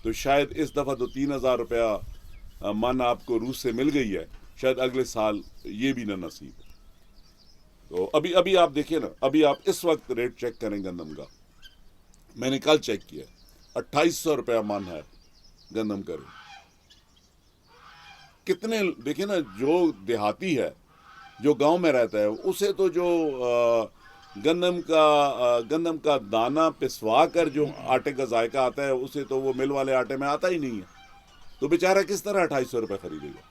تو شاید اس دفعہ تو 3,000 روپیہ من آپ کو روس سے مل گئی ہے, شاید اگلے سال یہ بھی نہ نصیب. تو ابھی آپ دیکھیں نا, ابھی آپ اس وقت ریٹ چیک کریں گندم کا, میں نے کل چیک کیا, 2,800 روپیہ من ہے گندم کا ریٹ. کتنے دیکھیں نا, جو دیہاتی ہے, جو گاؤں میں رہتا ہے, اسے تو جو گندم کا دانہ پسوا کر جو آٹے کا ذائقہ آتا ہے, اسے تو وہ مل والے آٹے میں آتا ہی نہیں ہے. تو بیچارہ کس طرح 2,800 روپے خریدے گا؟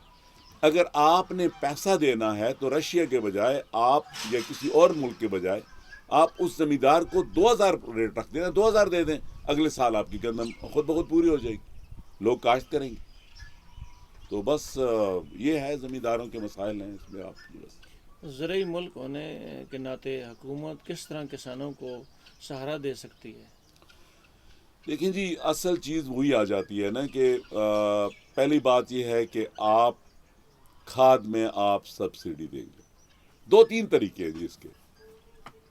اگر آپ نے پیسہ دینا ہے تو رشیا کے بجائے آپ, یا کسی اور ملک کے بجائے, آپ اس زمیندار کو 2,000 ریٹ رکھ دیں, 2,000 دے دیں, اگلے سال آپ کی گندم خود بخود پوری ہو جائے گی, لوگ کاشت کریں گے. تو بس یہ ہے, زمینداروں کے مسائل ہیں اس میں. آپ کی بس زرعی ملک ہونے کے ناطے حکومت کس طرح کسانوں کو سہارا دے سکتی ہے؟ دیکھیں جی, اصل چیز وہی آ جاتی ہے نا کہ پہلی بات یہ ہے کہ آپ کھاد میں آپ سبسڈی دیں گے. 2-3 طریقے ہیں جی اس کے.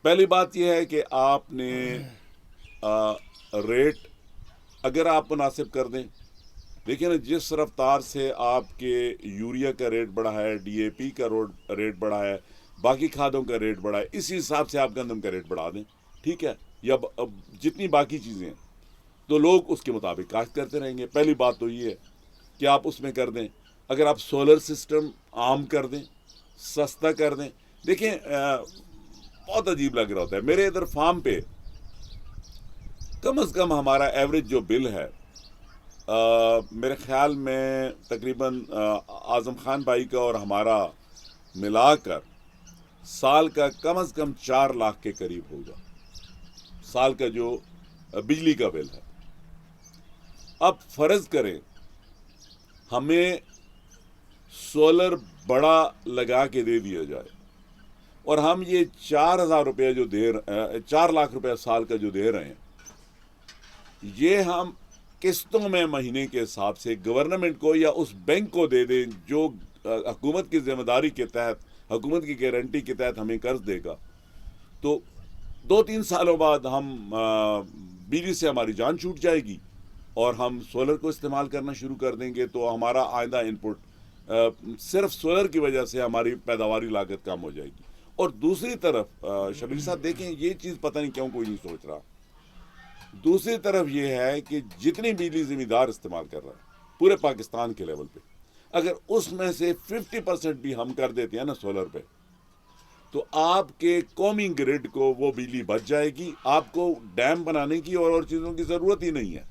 پہلی بات یہ ہے کہ آپ نے ریٹ اگر آپ مناسب کر دیں. دیکھیں نا, جس رفتار سے آپ کے یوریا کا ریٹ بڑھا ہے, ڈی اے پی کا ریٹ بڑھا ہے, باقی کھادوں کا ریٹ بڑھا ہے, اسی حساب سے آپ گندم کا ریٹ بڑھا دیں, ٹھیک ہے, یا جتنی باقی چیزیں ہیں. تو لوگ اس کے مطابق کاشت کرتے رہیں گے. پہلی بات تو یہ ہے کہ آپ اس میں کر دیں. اگر آپ سولر سسٹم عام کر دیں, سستا کر دیں. دیکھیں بہت عجیب لگ رہا ہوتا ہے. میرے ادھر فارم پہ کم از کم ہمارا ایوریج جو بل ہے میرے خیال میں تقریباً اعظم خان بھائی کا اور ہمارا ملا کر سال کا کم از کم 4 لاکھ کے قریب ہوگا, سال کا جو بجلی کا بل ہے. اب فرض کریں ہمیں سولر بڑا لگا کے دے دیا جائے اور ہم یہ 4,000 روپیہ جو 4 لاکھ روپیہ سال کا جو دے رہے ہیں, یہ ہم قسطوں میں مہینے کے حساب سے گورنمنٹ کو یا اس بینک کو دے دیں جو حکومت کی ذمہ داری کے تحت, حکومت کی گارنٹی کے تحت ہمیں قرض دے گا, تو 2-3 سالوں بعد ہم بجلی سے ہماری جان چھوٹ جائے گی اور ہم سولر کو استعمال کرنا شروع کر دیں گے. تو ہمارا آئندہ ان پٹ صرف سولر کی وجہ سے ہماری پیداواری لاگت کم ہو جائے گی. اور دوسری طرف شبیر صاحب دیکھیں, یہ چیز پتہ نہیں کیوں کوئی نہیں سوچ رہا, دوسری طرف یہ ہے کہ جتنی بجلی زمیندار استعمال کر رہا ہے پورے پاکستان کے لیول پہ, اگر اس میں سے 50% بھی ہم کر دیتے ہیں نا سولر پہ, تو آپ کے قومی گریڈ کو وہ بجلی بچ جائے گی. آپ کو ڈیم بنانے کی اور چیزوں کی ضرورت ہی نہیں ہے.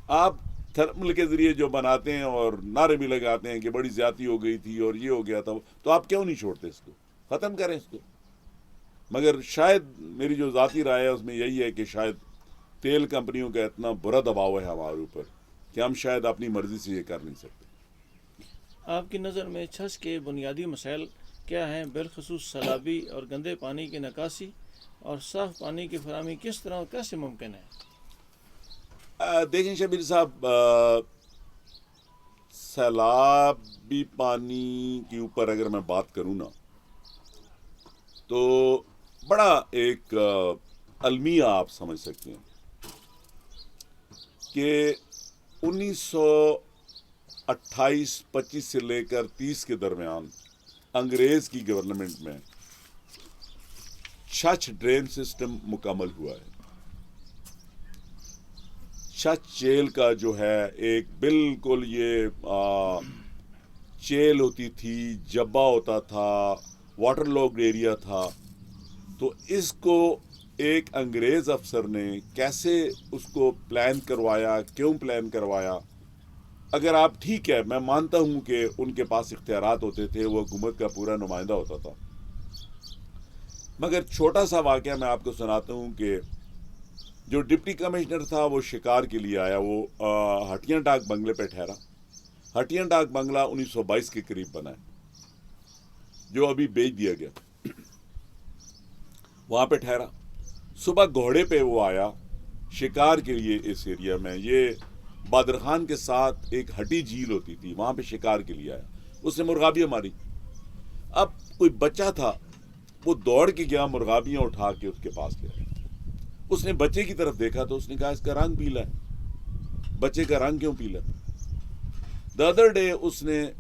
آپ تھرمل کے ذریعے جو بناتے ہیں اور نعرے بھی لگاتے ہیں کہ بڑی زیادتی ہو گئی تھی اور یہ ہو گیا تھا, تو آپ کیوں نہیں چھوڑتے اس کو, ختم کریں اس کو. مگر شاید میری جو ذاتی رائے ہے اس میں یہی ہے کہ شاید تیل کمپنیوں کا اتنا برا دباؤ ہے ہمارے اوپر کہ ہم شاید اپنی مرضی سے یہ کر نہیں سکتے. آپ کی نظر میں چھچ کے بنیادی مسائل کیا ہیں, بالخصوص سیلابی اور گندے پانی کی نکاسی اور صاف پانی کی فراہمی کس طرح اور کیسے ممکن ہے؟ دیکھیں شبیر صاحب, سیلابی پانی کے اوپر اگر میں بات کروں نا تو بڑا ایک المیہ آپ سمجھ سکتے ہیں کہ 1928-25 سے لے کر 30 کے درمیان انگریز کی گورنمنٹ میں چھچ ڈرین سسٹم مکمل ہوا ہے. چھچ چیل کا جو ہے ایک بالکل یہ چیل ہوتی تھی, جبا ہوتا تھا, واٹر لاکڈ ایریا تھا. تو اس کو ایک انگریز افسر نے کیسے اس کو پلان کروایا, کیوں پلان کروایا, اگر آپ ٹھیک ہے میں مانتا ہوں کہ ان کے پاس اختیارات ہوتے تھے, وہ حکومت کا پورا نمائندہ ہوتا تھا, مگر چھوٹا سا واقعہ میں آپ کو سناتا ہوں کہ جو ڈپٹی کمشنر تھا وہ شکار کے لیے آیا, وہ ہٹیاں ڈاک بنگلے پہ ٹھہرا. ہٹیاں ڈاک بنگلہ 1922 کے قریب بنا ہے جو ابھی بیچ دیا گیا. وہاں پہ ٹھہرا, صبح گھوڑے پہ وہ آیا شکار کے لیے اس ایریا میں. یہ بادر خان کے ساتھ ایک ہٹی جھیل ہوتی تھی, وہاں پہ شکار کے لیے آیا. اس نے مرغابیاں ماری. اب کوئی بچہ تھا, وہ دوڑ کے گیا, مرغابیاں اٹھا کے اس کے پاس لے آیا. اس نے بچے کی طرف دیکھا تو اس نے کہا اس کا رنگ پیلا ہے. بچے کا رنگ کیوں پیلا؟ دی ادر ڈے اس نے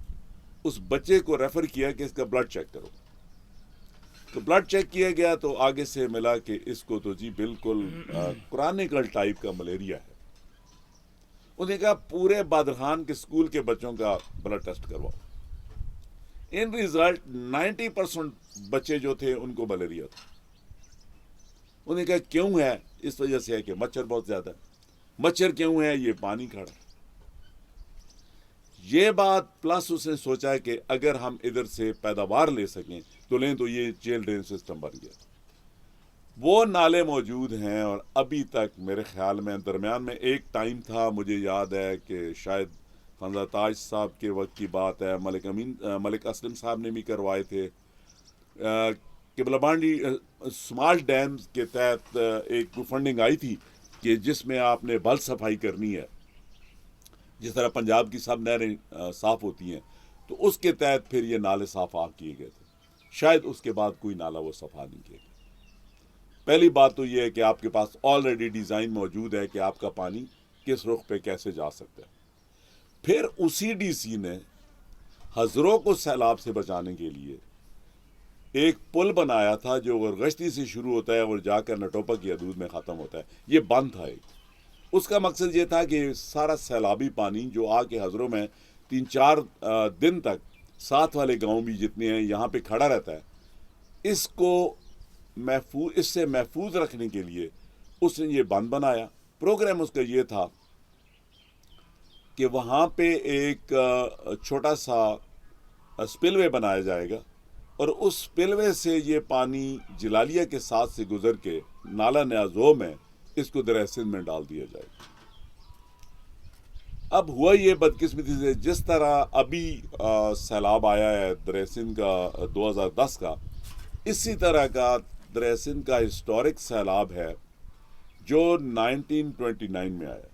اس بچے کو ریفر کیا کہ اس کا بلڈ چیک کرو. تو بلڈ چیک کیا گیا تو آگے سے ملا کہ اس کو تو جی بالکل کرانیکل ٹائپ کا ملیریا ہے. انہوں نے کہا پورے بادر خان کے اسکول کے بچوں کا بلڈ ٹیسٹ کرواؤ. ان ریزلٹ 90% بچے جو تھے ان کو ملیریا تھا. انہوں نے کہا کیوں ہے؟ اس وجہ سے ہے کہ مچھر بہت زیادہ ہے. مچھر کیوں ہے؟ یہ پانی کھڑا ہے. یہ بات پلس اس نے سوچا کہ اگر ہم ادھر سے پیداوار لے سکیں تو لیں, تو یہ چیل ڈرین سسٹم بن گیا. وہ نالے موجود ہیں اور ابھی تک میرے خیال میں درمیان میں ایک ٹائم تھا, مجھے یاد ہے کہ شاید خانزادہ تاج صاحب کے وقت کی بات ہے, ملک اسلم صاحب نے بھی کروائے تھے, قبلہ بانڈی سمال ڈیمز کے تحت ایک فنڈنگ آئی تھی کہ جس میں آپ نے بل صفائی کرنی ہے, جس طرح پنجاب کی سب نہریں صاف ہوتی ہیں, تو اس کے تحت پھر یہ نالے صاف کیے گئے تھے. شاید اس کے بعد کوئی نالا وہ صفا نہیں کیا گیا. پہلی بات تو یہ ہے کہ آپ کے پاس آلریڈی ڈیزائن موجود ہے کہ آپ کا پانی کس رخ پہ کیسے جا سکتا ہے. پھر اسی ڈی سی نے ہزروں کو سیلاب سے بچانے کے لیے ایک پل بنایا تھا جو غرغشتی سے شروع ہوتا ہے اور جا کر نٹوپا کی حدود میں ختم ہوتا ہے. یہ بند تھا ایک, اس کا مقصد یہ تھا کہ سارا سیلابی پانی جو آ کے ہزروں میں 3-4 دن تک ساتھ والے گاؤں بھی جتنے ہیں یہاں پہ کھڑا رہتا ہے، اس کو اس سے محفوظ رکھنے کے لیے اس نے یہ بند بنایا۔ پروگرام اس کا یہ تھا کہ وہاں پہ ایک چھوٹا سا سپل وے بنایا جائے گا، اور اس سپل وے سے یہ پانی جلالیہ کے ساتھ سے گزر کے نالہ نیازو میں اس کو دریا سندھ میں ڈال دیا جائے گا۔ اب ہوا یہ بدقسمتی سے، جس طرح ابھی سیلاب آیا ہے دریا سندھ کا 2010 کا، اسی طرح کا دریا سندھ کا ہسٹورک سیلاب ہے جو 1929 میں آیا۔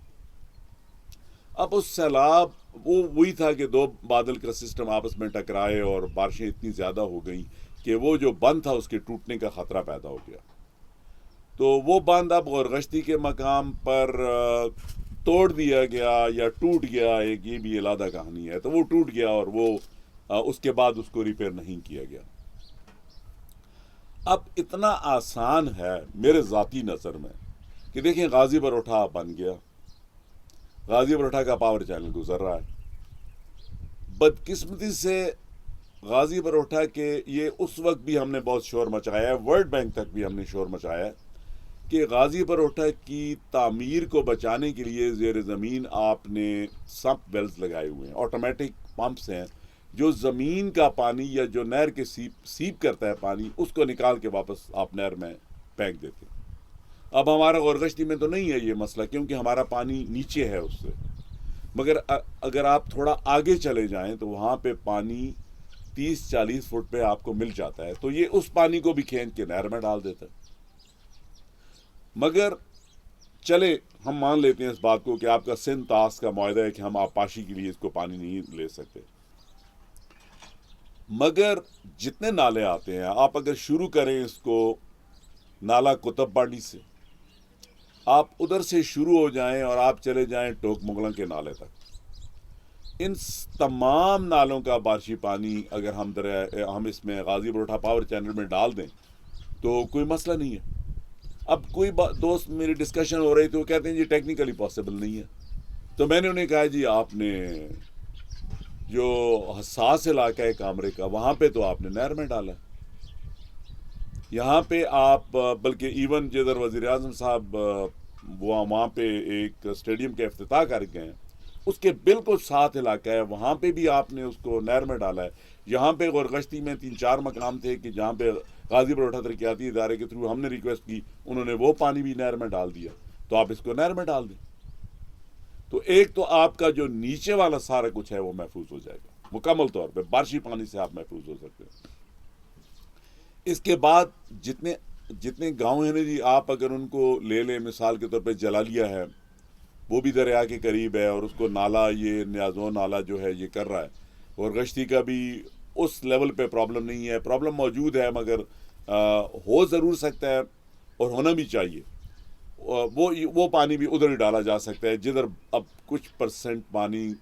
اب اس سیلاب وہی تھا کہ دو بادل کا سسٹم آپس میں ٹکرائے اور بارشیں اتنی زیادہ ہو گئیں کہ وہ جو بند تھا اس کے ٹوٹنے کا خطرہ پیدا ہو گیا۔ تو وہ بند اب غورغشتی کے مقام پر توڑ دیا گیا یا ٹوٹ گیا، ایک یہ بھی علیحدہ کہانی ہے، تو وہ ٹوٹ گیا اور وہ اس کے بعد اس کو ریپیئر نہیں کیا گیا۔ اب اتنا آسان ہے میرے ذاتی نظر میں کہ دیکھیں غازی بروٹھا بن گیا، غازی بروٹھا کا پاور چینل گزر رہا ہے۔ بدقسمتی سے غازی بروٹھا کے یہ اس وقت بھی ہم نے بہت شور مچایا ہے، ورلڈ بینک تک بھی ہم نے شور مچایا ہے کہ غازی بروٹھا کی تعمیر کو بچانے کے لیے زیر زمین آپ نے سمپ ویلز لگائے ہوئے ہیں، آٹومیٹک پمپس ہیں جو زمین کا پانی یا جو نہر کے سیپ کرتا ہے پانی، اس کو نکال کے واپس آپ نہر میں پھینک دیتے ہیں۔ اب ہمارا غورغشتی میں تو نہیں ہے یہ مسئلہ، کیونکہ ہمارا پانی نیچے ہے اس سے، مگر اگر آپ تھوڑا آگے چلے جائیں تو وہاں پہ پانی 30-40 فٹ پہ آپ کو مل جاتا ہے، تو یہ اس پانی کو بھی کھینچ کے نہر میں ڈال دیتا ہے۔ مگر چلے ہم مان لیتے ہیں اس بات کو کہ آپ کا سندھ طاس کا معاہدہ ہے کہ ہم آبپاشی کے لیے اس کو پانی نہیں لے سکتے، مگر جتنے نالے آتے ہیں آپ اگر شروع کریں اس کو نالا کتب باڑی سے، آپ ادھر سے شروع ہو جائیں اور آپ چلے جائیں ٹوک مغلوں کے نالے تک، ان تمام نالوں کا بارشی پانی اگر ہم اس میں غازی بروٹھا پاور چینل میں ڈال دیں تو کوئی مسئلہ نہیں ہے۔ اب کوئی دوست میری ڈسکشن ہو رہی تو وہ کہتے ہیں جی ٹیکنیکلی پاسبل نہیں ہے، تو میں نے انہیں کہا جی آپ نے جو حساس علاقہ ہے کامرے کا، وہاں پہ تو آپ نے نہر میں ڈالا ہے، یہاں پہ آپ بلکہ ایون جدھر وزیر اعظم صاحب وہاں پہ ایک اسٹیڈیم کے افتتاح کر گئے ہیں، اس کے بالکل ساتھ علاقہ ہے، وہاں پہ بھی آپ نے اس کو نہر میں ڈالا ہے۔ یہاں پہ غورغشتی میں 3-4 مقام تھے کہ جہاں پہ غازی بروٹھا ترقیاتی ادارے کے تھرو ہم نے ریکویسٹ کی، انہوں نے وہ پانی بھی نہر میں ڈال دیا، تو آپ اس کو نہر میں ڈال دیں، تو ایک تو آپ کا جو نیچے والا سارا کچھ ہے وہ محفوظ ہو جائے گا مکمل طور پہ، بارشی پانی سے آپ محفوظ ہو سکتے ہیں۔ اس کے بعد جتنے گاؤں ہیں نا جی، آپ اگر ان کو لے لیں، مثال کے طور پہ جلالیہ ہے، وہ بھی دریا کے قریب ہے اور اس کو نالا یہ نیازو نالا جو ہے یہ کر رہا ہے، اور غشتی کا بھی اس لیول پہ پرابلم نہیں ہے، پرابلم موجود ہے مگر ہو ضرور سکتا ہے اور ہونا بھی چاہیے، وہ پانی بھی ادھر ہی ڈالا جا سکتا ہے جدھر اب کچھ پرسنٹ پانی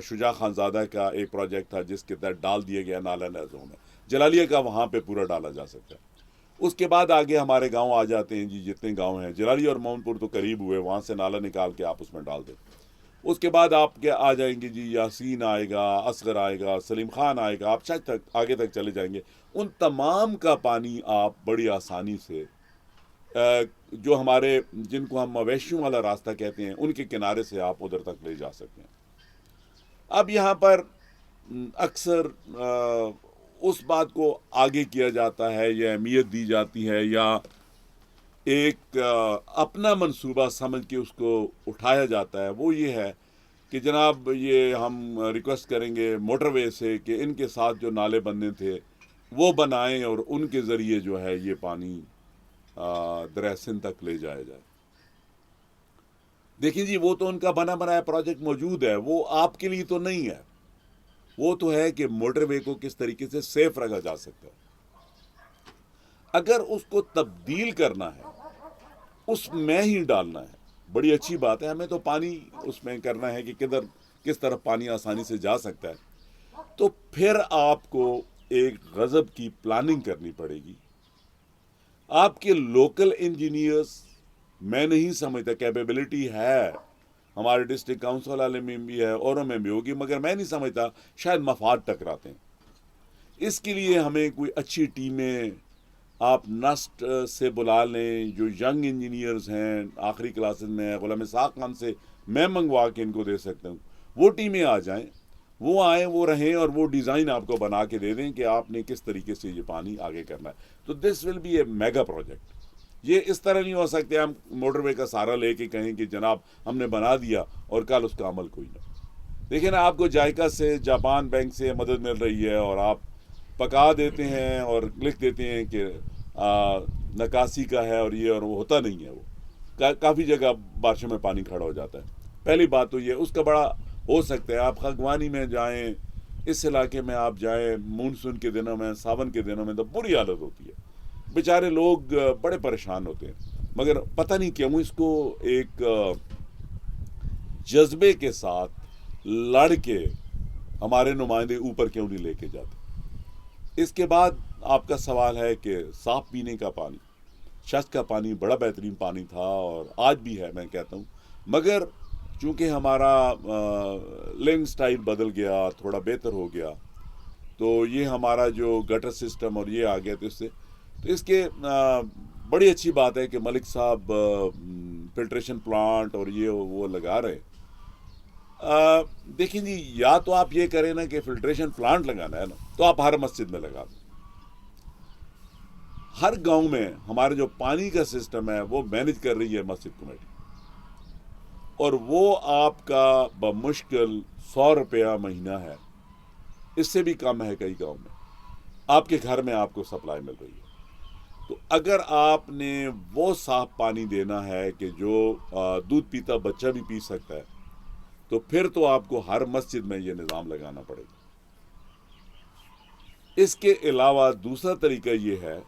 شجاع خان زادہ کا ایک پروجیکٹ تھا جس کے تحت ڈال دیا گیا نالا نیازو میں، جلالیہ کا وہاں پہ پورا ڈالا جا سکتا ہے۔ اس کے بعد آگے ہمارے گاؤں آ جاتے ہیں جی، جتنے گاؤں ہیں، جلالیہ اور مومن پور تو قریب ہوئے، وہاں سے نالا نکال کے آپ اس میں ڈال دیں۔ اس کے بعد آپ کے آ جائیں گے جی، یاسین آئے گا، اصغر آئے گا، سلیم خان آئے گا، آپ آگے تک چلے جائیں گے، ان تمام کا پانی آپ بڑی آسانی سے جو ہمارے جن کو ہم مویشیوں والا راستہ کہتے ہیں ان کے کنارے سے آپ ادھر تک لے جا سکتے ہیں۔ اب یہاں پر اکثر اس بات کو آگے کیا جاتا ہے یا اہمیت دی جاتی ہے یا ایک اپنا منصوبہ سمجھ کے اس کو اٹھایا جاتا ہے، وہ یہ ہے کہ جناب یہ ہم ریکویسٹ کریں گے موٹر وے سے کہ ان کے ساتھ جو نالے بننے تھے وہ بنائیں اور ان کے ذریعے جو ہے یہ پانی دریا سندھ تک لے جایا جائے۔ دیکھیں جی، وہ تو ان کا بنا بنایا پروجیکٹ موجود ہے، وہ آپ کے لیے تو نہیں ہے، وہ تو ہے کہ موٹر وے کو کس طریقے سے سیف رکھا جا سکتا ہے۔ اگر اس کو تبدیل کرنا ہے، اس میں ہی ڈالنا ہے، بڑی اچھی بات ہے، ہمیں تو پانی اس میں کرنا ہے کہ کس طرف پانی آسانی سے جا سکتا ہے، تو پھر آپ کو ایک غضب کی پلاننگ کرنی پڑے گی۔ آپ کے لوکل انجینئرز میں نہیں سمجھتا، کیپیبلٹی ہے ہمارے ڈسٹرکٹ کاؤنسل والے میں بھی ہے، اوروں میں بھی ہوگی، مگر میں نہیں سمجھتا، شاید مفاد ٹکراتے ہیں۔ اس کے لیے ہمیں کوئی اچھی ٹیمیں آپ نسٹ سے بلا لیں، جو ینگ انجینئرز ہیں، آخری کلاسز میں ہیں، غلام اسحاق خان سے میں منگوا کے ان کو دے سکتا ہوں، وہ ٹیمیں آ جائیں، وہ آئیں، وہ رہیں، اور وہ ڈیزائن آپ کو بنا کے دے دیں کہ آپ نے کس طریقے سے یہ پانی آگے کرنا ہے۔ تو this will be a mega project. یہ اس طرح نہیں ہو سکتے ہم موٹر وے کا سہارا لے کے کہیں کہ جناب ہم نے بنا دیا اور کل اس کا عمل کوئی نہ۔ دیکھیں نا، آپ کو جائکا سے، جاپان بینک سے مدد مل رہی ہے، اور آپ پکا دیتے ہیں اور لکھ دیتے ہیں کہ نکاسی کا ہے، اور یہ، اور وہ ہوتا نہیں ہے۔ وہ کافی جگہ بارشوں میں پانی کھڑا ہو جاتا ہے۔ پہلی بات تو یہ، اس کا بڑا ہو سکتا ہے آپ خگوانی میں جائیں، اس علاقے میں آپ جائیں، مونسون کے دنوں میں، ساون کے دنوں میں تو بری حالت ہوتی ہے، بیچارے لوگ بڑے پریشان ہوتے ہیں، مگر پتہ نہیں کیوں اس کو ایک جذبے کے ساتھ لڑ کے ہمارے نمائندے اوپر کیوں نہیں لے کے جاتے۔ اس کے بعد آپ کا سوال ہے کہ صاف پینے کا پانی، شست کا پانی بڑا بہترین پانی تھا، اور آج بھی ہے، میں کہتا ہوں، مگر چونکہ ہمارا لونگ سٹائل بدل گیا، تھوڑا بہتر ہو گیا، تو یہ ہمارا جو گٹر سسٹم اور یہ آ گیا، تو اس کے بڑی اچھی بات ہے کہ ملک صاحب فلٹریشن پلانٹ اور یہ وہ لگا رہے۔ دیکھیں جی، یا تو آپ یہ کریں نا کہ فلٹریشن پلانٹ لگانا ہے نا، تو آپ ہر مسجد میں لگا دیں۔ ہر گاؤں میں ہمارے جو پانی کا سسٹم ہے وہ مینج کر رہی ہے مسجد کمیٹی، اور وہ آپ کا بمشکل 100 روپیہ مہینہ ہے، اس سے بھی کم ہے کئی گاؤں میں، آپ کے گھر میں آپ کو سپلائی مل رہی ہے۔ تو اگر آپ نے وہ صاف پانی دینا ہے کہ جو دودھ پیتا بچہ بھی پی سکتا ہے، تو پھر تو آپ کو ہر مسجد میں یہ نظام لگانا پڑے گا۔ اس کے علاوہ دوسرا طریقہ یہ ہے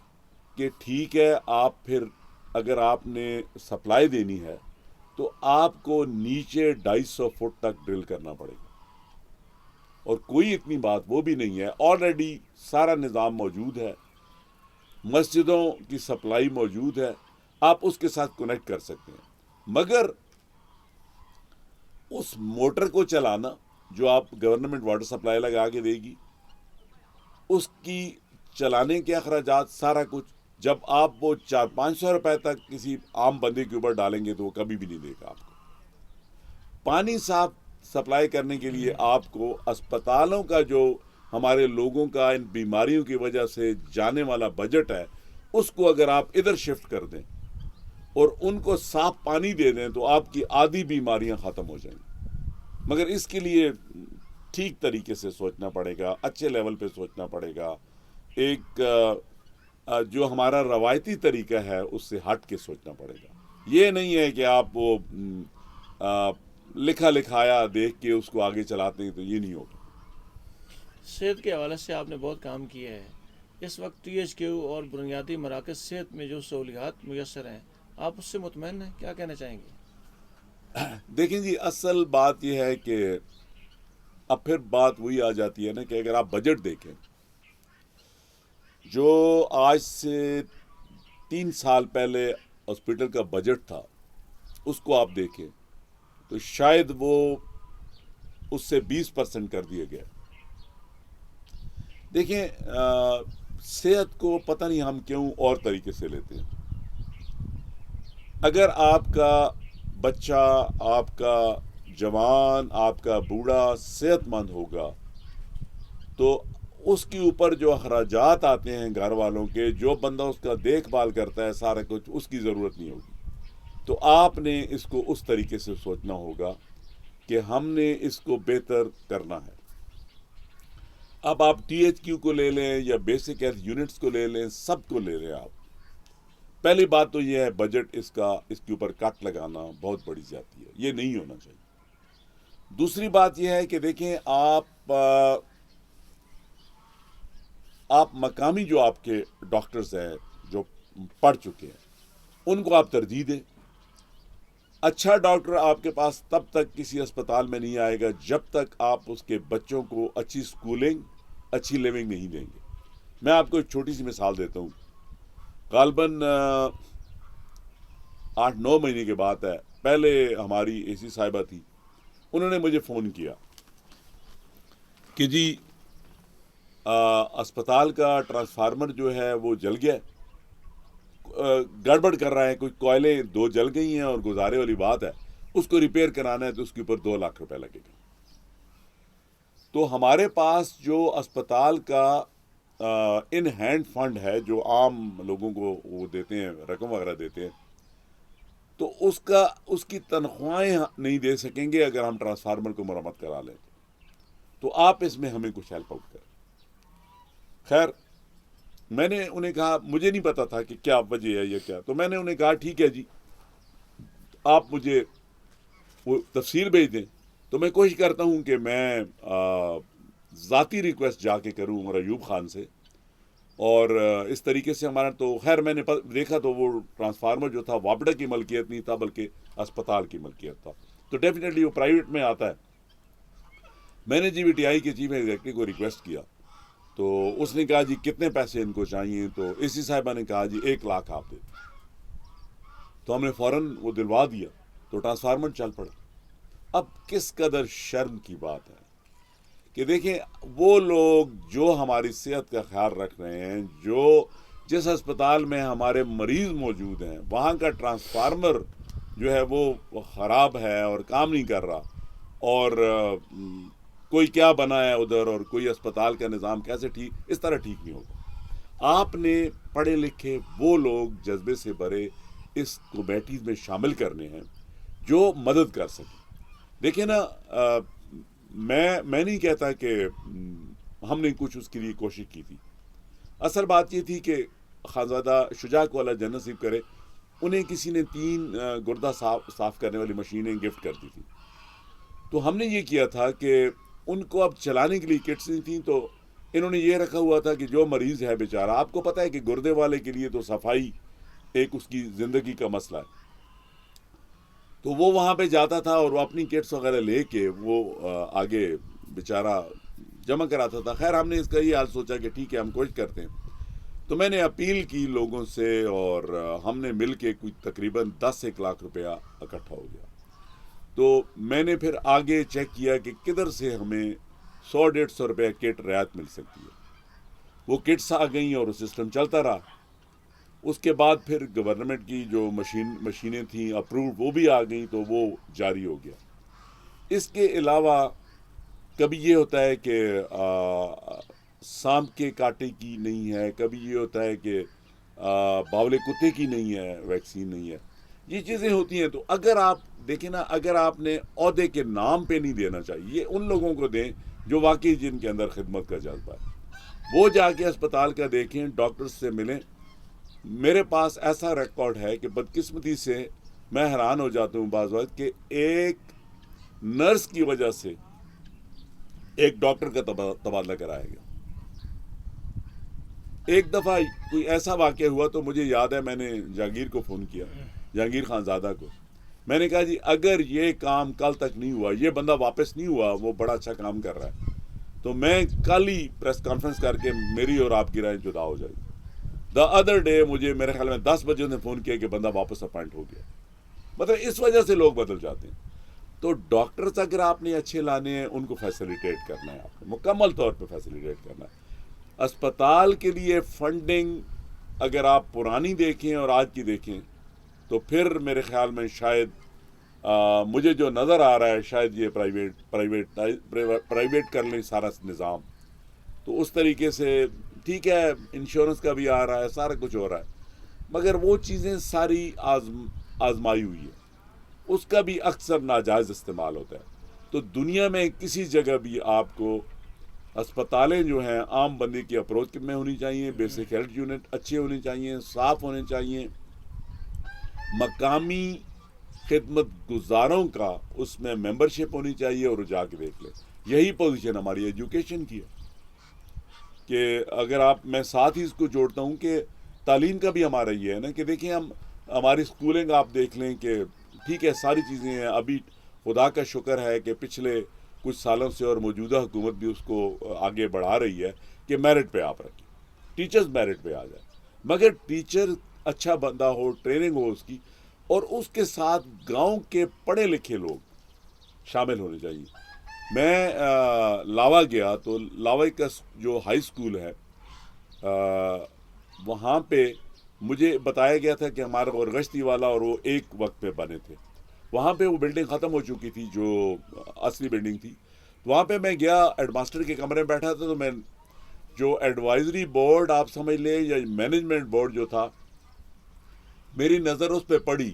کہ ٹھیک ہے، آپ پھر اگر آپ نے سپلائی دینی ہے تو آپ کو نیچے 250 فٹ تک ڈرل کرنا پڑے گا، اور کوئی اتنی بات وہ بھی نہیں ہے، آلریڈی سارا نظام موجود ہے، مسجدوں کی سپلائی موجود ہے، آپ اس کے ساتھ کنیکٹ کر سکتے ہیں، مگر اس موٹر کو چلانا جو آپ گورنمنٹ واٹر سپلائی لگا کے دے گی، اس کی چلانے کے اخراجات، سارا کچھ، جب آپ وہ 400-500 روپے تک کسی عام بندے کے اوپر ڈالیں گے تو وہ کبھی بھی نہیں دے گا آپ کو۔ پانی صاف سپلائی کرنے کے لیے آپ کو اسپتالوں کا جو ہمارے لوگوں کا ان بیماریوں کی وجہ سے جانے والا بجٹ ہے، اس کو اگر آپ ادھر شفٹ کر دیں اور ان کو صاف پانی دے دیں تو آپ کی آدھی بیماریاں ختم ہو جائیں گی، مگر اس کے لیے ٹھیک طریقے سے سوچنا پڑے گا، اچھے لیول پہ سوچنا پڑے گا، ایک جو ہمارا روایتی طریقہ ہے اس سے ہٹ کے سوچنا پڑے گا۔ یہ نہیں ہے کہ آپ وہ لکھا لکھایا دیکھ کے اس کو آگے چلاتے ہیں، تو یہ نہیں ہوگا۔ صحت کے حوالے سے آپ نے بہت کام کیا ہے۔ اس وقت THQ اور بنیادی مراکز صحت میں جو سہولیات میسر ہیں، آپ اس سے مطمئن ہیں؟ کیا کہنا چاہیں گے؟ دیکھیں جی، اصل بات یہ ہے کہ اب پھر بات وہی آ جاتی ہے نا کہ اگر آپ بجٹ دیکھیں، جو آج سے 3 سال پہلے ہاسپٹل کا بجٹ تھا، اس کو آپ دیکھیں تو شاید وہ اس سے 20% کر دیا گیا۔ دیکھیں، صحت کو پتہ نہیں ہم کیوں اور طریقے سے لیتے ہیں۔ اگر آپ کا بچہ، آپ کا جوان، آپ کا بوڑھا صحت مند ہوگا تو اس کے اوپر جو اخراجات آتے ہیں گھر والوں کے، جو بندہ اس کا دیکھ بھال کرتا ہے، سارا کچھ، اس کی ضرورت نہیں ہوگی۔ تو آپ نے اس کو اس طریقے سے سوچنا ہوگا کہ ہم نے اس کو بہتر کرنا ہے۔ اب آپ THQ کو لے لیں یا بیسک ہیلتھ یونٹس کو لے لیں، سب کو لے لیں آپ، پہلی بات تو یہ ہے بجٹ اس کے اوپر کٹ لگانا بہت بڑی زیادتی ہے، یہ نہیں ہونا چاہیے۔ دوسری بات یہ ہے کہ دیکھیں، آپ مقامی جو آپ کے ڈاکٹرز ہیں جو پڑھ چکے ہیں، ان کو آپ ترجیح دیں۔ اچھا ڈاکٹر آپ کے پاس تب تک کسی اسپتال میں نہیں آئے گا جب تک آپ اس کے بچوں کو اچھی سکولنگ، اچھی لیونگ نہیں دیں گے۔ میں آپ کو ایک چھوٹی سی مثال دیتا ہوں۔ غالباً 8-9 مہینے کی بات ہے، پہلے ہماری اے سی صاحبہ تھی، انہوں نے مجھے فون کیا کہ جی اسپتال کا ٹرانسفارمر جو ہے وہ جل گیا ہے، گڑبڑ کر رہا ہے، کوئی کوئلیں 2 جل گئی ہیں اور گزارے والی بات ہے، اس کو ریپیئر کرانا ہے تو اس کے اوپر 2 لاکھ روپے لگے گا۔ تو ہمارے پاس جو اسپتال کا ان ہینڈ فنڈ ہے جو عام لوگوں کو وہ دیتے ہیں، رقم وغیرہ دیتے ہیں، تو اس کی تنخواہیں نہیں دے سکیں گے اگر ہم ٹرانسفارمر کو مرمت کرا لیں تو آپ اس میں ہمیں کچھ ہیلپ آؤٹ کریں۔ خیر میں نے انہیں کہا، مجھے نہیں پتا تھا کہ کیا وجہ ہے یا کیا، تو میں نے انہیں کہا ٹھیک ہے جی آپ مجھے وہ تفصیل بھیج دیں، تو میں کوشش کرتا ہوں کہ میں ذاتی ریکویسٹ جا کے کروں عمر ایوب خان سے، اور اس طریقے سے ہمارا تو خیر میں نے دیکھا تو وہ ٹرانسفارمر جو تھا واپڈا کی ملکیت نہیں تھا بلکہ اسپتال کی ملکیت تھا، تو ڈیفینیٹلی وہ پرائیویٹ میں آتا ہے۔ میں نے جی وی ٹی آئی کے چیف ایگزیکٹو کو ریکویسٹ کیا، تو اس نے کہا جی کتنے پیسے ان کو چاہیے، تو اسی صاحبہ نے کہا جی 1 لاکھ آپ دے، تو ہم نے فوراً وہ دلوا دیا، تو ٹرانسفارمر چل پڑا۔ اب کس قدر شرم کی بات ہے کہ دیکھیں وہ لوگ جو ہماری صحت کا خیال رکھ رہے ہیں، جس ہسپتال میں ہمارے مریض موجود ہیں وہاں کا ٹرانسفارمر جو ہے وہ خراب ہے اور کام نہیں کر رہا، اور کوئی کیا بنا ہے ادھر، اور کوئی اسپتال کا نظام کیسے اس طرح ٹھیک نہیں ہوگا۔ آپ نے پڑھے لکھے وہ لوگ جذبے سے بھرے اس کمیٹیز میں شامل کرنے ہیں جو مدد کر سکیں۔ دیکھیں نا، میں نہیں کہتا کہ ہم نے کچھ اس کے لیے کوشش کی تھی، اصل بات یہ تھی کہ خانزادہ شجاع کو اللہ جنت نصیب کرے، انہیں کسی نے 3 گردہ صاف کرنے والی مشینیں گفٹ کر دی تھی، تو ہم نے یہ کیا تھا کہ ان کو اب چلانے کے لیے کٹس نہیں تھیں، تو انہوں نے یہ رکھا ہوا تھا کہ جو مریض ہے بیچارہ، آپ کو پتہ ہے کہ گردے والے کے لیے تو صفائی ایک اس کی زندگی کا مسئلہ ہے، تو وہ وہاں پہ جاتا تھا اور وہ اپنی کٹس وغیرہ لے کے وہ آگے بیچارہ جمع کراتا تھا۔ خیر ہم نے اس کا یہ حال سوچا کہ ٹھیک ہے ہم کوشش کرتے ہیں، تو میں نے اپیل کی لوگوں سے، اور ہم نے مل کے کچھ تقریباً 10-1 لاکھ روپیہ اکٹھا ہو گیا۔ تو میں نے پھر آگے چیک کیا کہ کدھر سے ہمیں 100-150 روپے کٹ رعایت مل سکتی ہے، وہ کٹس آ گئیں اور وہ سسٹم چلتا رہا۔ اس کے بعد پھر گورنمنٹ کی جو مشینیں تھیں اپرووڈ وہ بھی آ گئیں، تو وہ جاری ہو گیا۔ اس کے علاوہ کبھی یہ ہوتا ہے کہ سانپ کے کاٹے کی نہیں ہے، کبھی یہ ہوتا ہے کہ باولے کتے کی نہیں ہے، ویکسین نہیں ہے، یہ چیزیں ہوتی ہیں۔ تو اگر آپ دیکھیں نا، اگر آپ نے عہدے کے نام پہ نہیں دینا چاہیے، ان لوگوں کو دیں جو واقعی جن کے اندر خدمت کا جذبہ ہے، وہ جا کے اسپتال کا دیکھیں، ڈاکٹر سے ملیں۔ میرے پاس ایسا ریکارڈ ہے کہ بدقسمتی سے میں حیران ہو جاتا ہوں بعض وقت کہ ایک نرس کی وجہ سے ایک ڈاکٹر کا تبادلہ کرایا گیا۔ ایک دفعہ کوئی ایسا واقعہ ہوا تو مجھے یاد ہے، میں نے جہانگیر کو فون کیا، جہانگیر خان زادہ کو، میں نے کہا جی اگر یہ کام کل تک نہیں ہوا، یہ بندہ واپس نہیں ہوا، وہ بڑا اچھا کام کر رہا ہے، تو میں کل ہی پریس کانفرنس کر کے میری اور آپ کی رائے جدا ہو جائے گی۔ دا ادر ڈے مجھے میرے خیال میں 10 بجے نے فون کیا کہ بندہ واپس اپائنٹ ہو گیا۔ مطلب اس وجہ سے لوگ بدل جاتے ہیں۔ تو ڈاکٹرز اگر آپ نے اچھے لانے ہیں، ان کو فیسیلیٹیٹ کرنا ہے، آپ نے مکمل طور پہ فیسیلیٹیٹ کرنا ہے۔ اسپتال کے لیے فنڈنگ اگر آپ پرانی دیکھیں اور آج کی دیکھیں تو پھر میرے خیال میں شاید مجھے جو نظر آ رہا ہے شاید یہ پرائیویٹ کر لیں سارا نظام، تو اس طریقے سے ٹھیک ہے، انشورنس کا بھی آ رہا ہے، سارا کچھ ہو رہا ہے، مگر وہ چیزیں ساری آزمائی ہوئی ہے، اس کا بھی اکثر ناجائز استعمال ہوتا ہے۔ تو دنیا میں کسی جگہ بھی آپ کو اسپتالیں جو ہیں عام بندے کی اپروچ میں ہونی چاہیے، بیسک ہیلتھ یونٹ اچھے ہونے چاہیے، صاف ہونے چاہیے، مقامی خدمت گزاروں کا اس میں ممبرشپ ہونی چاہیے، اور جا کے دیکھ لیں۔ یہی پوزیشن ہماری ایجوکیشن کی ہے کہ اگر میں ساتھ ہی اس کو جوڑتا ہوں کہ تعلیم کا بھی ہمارا یہ ہے نا کہ دیکھیں ہماری اسکولنگ آپ دیکھ لیں کہ ٹھیک ہے ساری چیزیں ہیں، ابھی خدا کا شکر ہے کہ پچھلے کچھ سالوں سے اور موجودہ حکومت بھی اس کو آگے بڑھا رہی ہے کہ میرٹ پہ آپ رکھیں، ٹیچرز میرٹ پہ آ جائیں، مگر ٹیچر اچھا بندہ ہو، ٹریننگ ہو اس کی، اور اس کے ساتھ گاؤں کے پڑھے لکھے لوگ شامل ہونے چاہیے. میں لاوا گیا تو لاوا کا جو ہائی اسکول ہے وہاں پہ مجھے بتایا گیا تھا کہ ہمارا اور گشتی والا اور وہ ایک وقت پہ بنے تھے. وہاں پہ وہ بلڈنگ ختم ہو چکی تھی جو اصلی بلڈنگ تھی. وہاں پہ میں گیا, ہیڈ ماسٹر کے کمرے میں بیٹھا تھا, تو میں جو ایڈوائزری بورڈ آپ سمجھ لیں یا مینجمنٹ بورڈ جو تھا, میری نظر اس پہ پڑی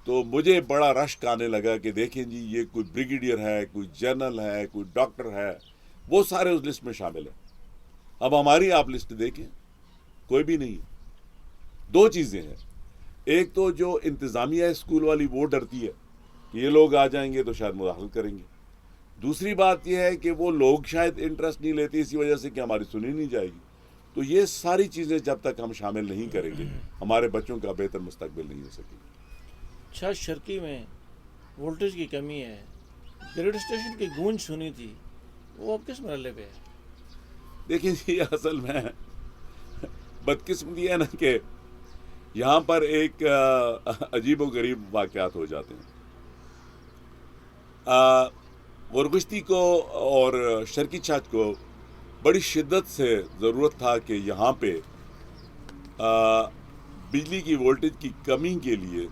تو مجھے بڑا رشک آنے لگا کہ دیکھیں جی یہ کوئی بریگیڈیئر ہے, کوئی جنرل ہے, کوئی ڈاکٹر ہے, وہ سارے اس لسٹ میں شامل ہیں. اب ہماری آپ لسٹ دیکھیں, کوئی بھی نہیں. دو چیزیں ہیں, ایک تو جو انتظامیہ اسکول والی وہ ڈرتی ہے کہ یہ لوگ آ جائیں گے تو شاید مداخلت کریں گے. دوسری بات یہ ہے کہ وہ لوگ شاید انٹرسٹ نہیں لیتے اسی وجہ سے کہ ہماری سنی نہیں جائے گی. تو یہ ساری چیزیں جب تک ہم شامل نہیں کریں گے ہمارے بچوں کا بہتر مستقبل نہیں ہو سکے گا. چھت شرکی میں وولٹیج کی کمی ہے, گریڈ اسٹیشن کی گونج سنی تھی, وہ اب کس مرحلے پہ ہے؟ دیکھیں جی, اصل میں بدقسمتی ہے نا کہ یہاں پر ایک عجیب و غریب واقعات ہو جاتے ہیں. گورگشتی کو اور شرکی چھت کو بڑی شدت سے ضرورت تھا کہ یہاں پہ بجلی کی وولٹیج کی کمی کے لیے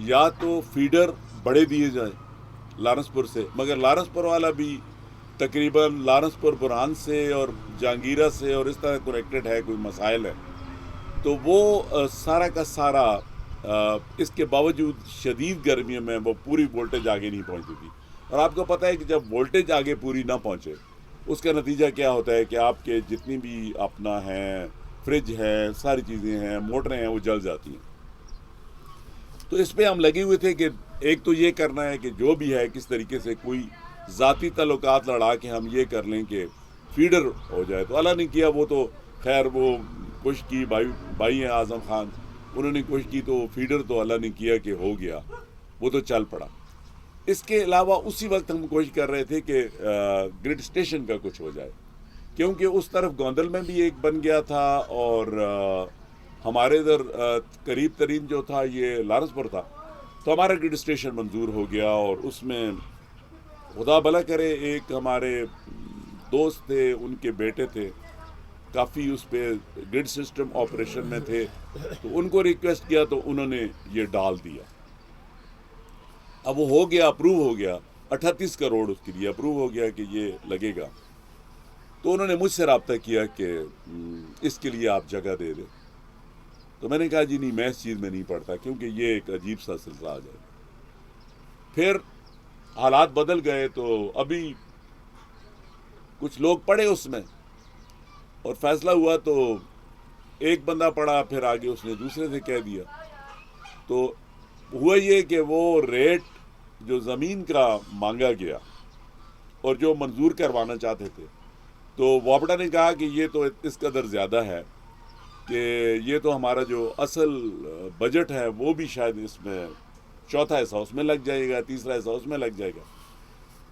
یا تو فیڈر بڑے دیے جائیں لارنس پور سے, مگر لارنس پور والا بھی تقریباً لارنس پور برہان سے اور جہانگیرہ سے اور اس طرح کنیکٹڈ ہے, کوئی مسائل ہے. تو وہ سارا کا سارا اس کے باوجود شدید گرمیوں میں وہ پوری وولٹیج آگے نہیں پہنچتی تھی. اور آپ کو پتہ ہے کہ جب وولٹیج آگے پوری نہ پہنچے اس کا نتیجہ کیا ہوتا ہے کہ آپ کے جتنی بھی اپنا ہیں, فریج ہے, ساری چیزیں ہیں, موٹریں ہیں, وہ جل جاتی ہیں. تو اس پہ ہم لگے ہوئے تھے کہ ایک تو یہ کرنا ہے کہ جو بھی ہے کس طریقے سے کوئی ذاتی تعلقات لڑا کے ہم یہ کر لیں کہ فیڈر ہو جائے. تو اللہ نے کیا, وہ تو خیر وہ کوشش کی, بھائی ہیں اعظم خان, انہوں نے کوشش کی تو فیڈر تو اللہ نے کیا کہ ہو گیا, وہ تو چل پڑا. اس کے علاوہ اسی وقت ہم کوشش کر رہے تھے کہ گریڈ اسٹیشن کا کچھ ہو جائے, کیونکہ اس طرف گوندل میں بھی ایک بن گیا تھا اور ہمارے ادھر قریب ترین جو تھا یہ لارنس پور تھا. تو ہمارا گریڈ اسٹیشن منظور ہو گیا اور اس میں خدا بھلا کرے ایک ہمارے دوست تھے, ان کے بیٹے تھے, کافی اس پہ گریڈ سسٹم آپریشن میں تھے, تو ان کو ریکویسٹ کیا تو انہوں نے یہ ڈال دیا. اب وہ ہو گیا, اپروو ہو گیا, 38 کروڑ اس کے لیے اپروو ہو گیا کہ یہ لگے گا. تو انہوں نے مجھ سے رابطہ کیا کہ اس کے لیے آپ جگہ دے دیں. تو میں نے کہا جی نہیں, میں اس چیز میں نہیں پڑتا کیونکہ یہ ایک عجیب سا سلسلہ آ جائے. پھر حالات بدل گئے تو ابھی کچھ لوگ پڑے اس میں اور فیصلہ ہوا تو ایک بندہ پڑا, پھر آگے اس نے دوسرے سے کہہ دیا. تو ہوا یہ کہ وہ ریٹ جو زمین کا مانگا گیا اور جو منظور کروانا چاہتے تھے, تو وابڈا نے کہا کہ یہ تو اس قدر زیادہ ہے کہ یہ تو ہمارا جو اصل بجٹ ہے وہ بھی شاید اس میں چوتھا حصہ اس میں لگ جائے گا, تیسرا حصہ اس میں لگ جائے گا.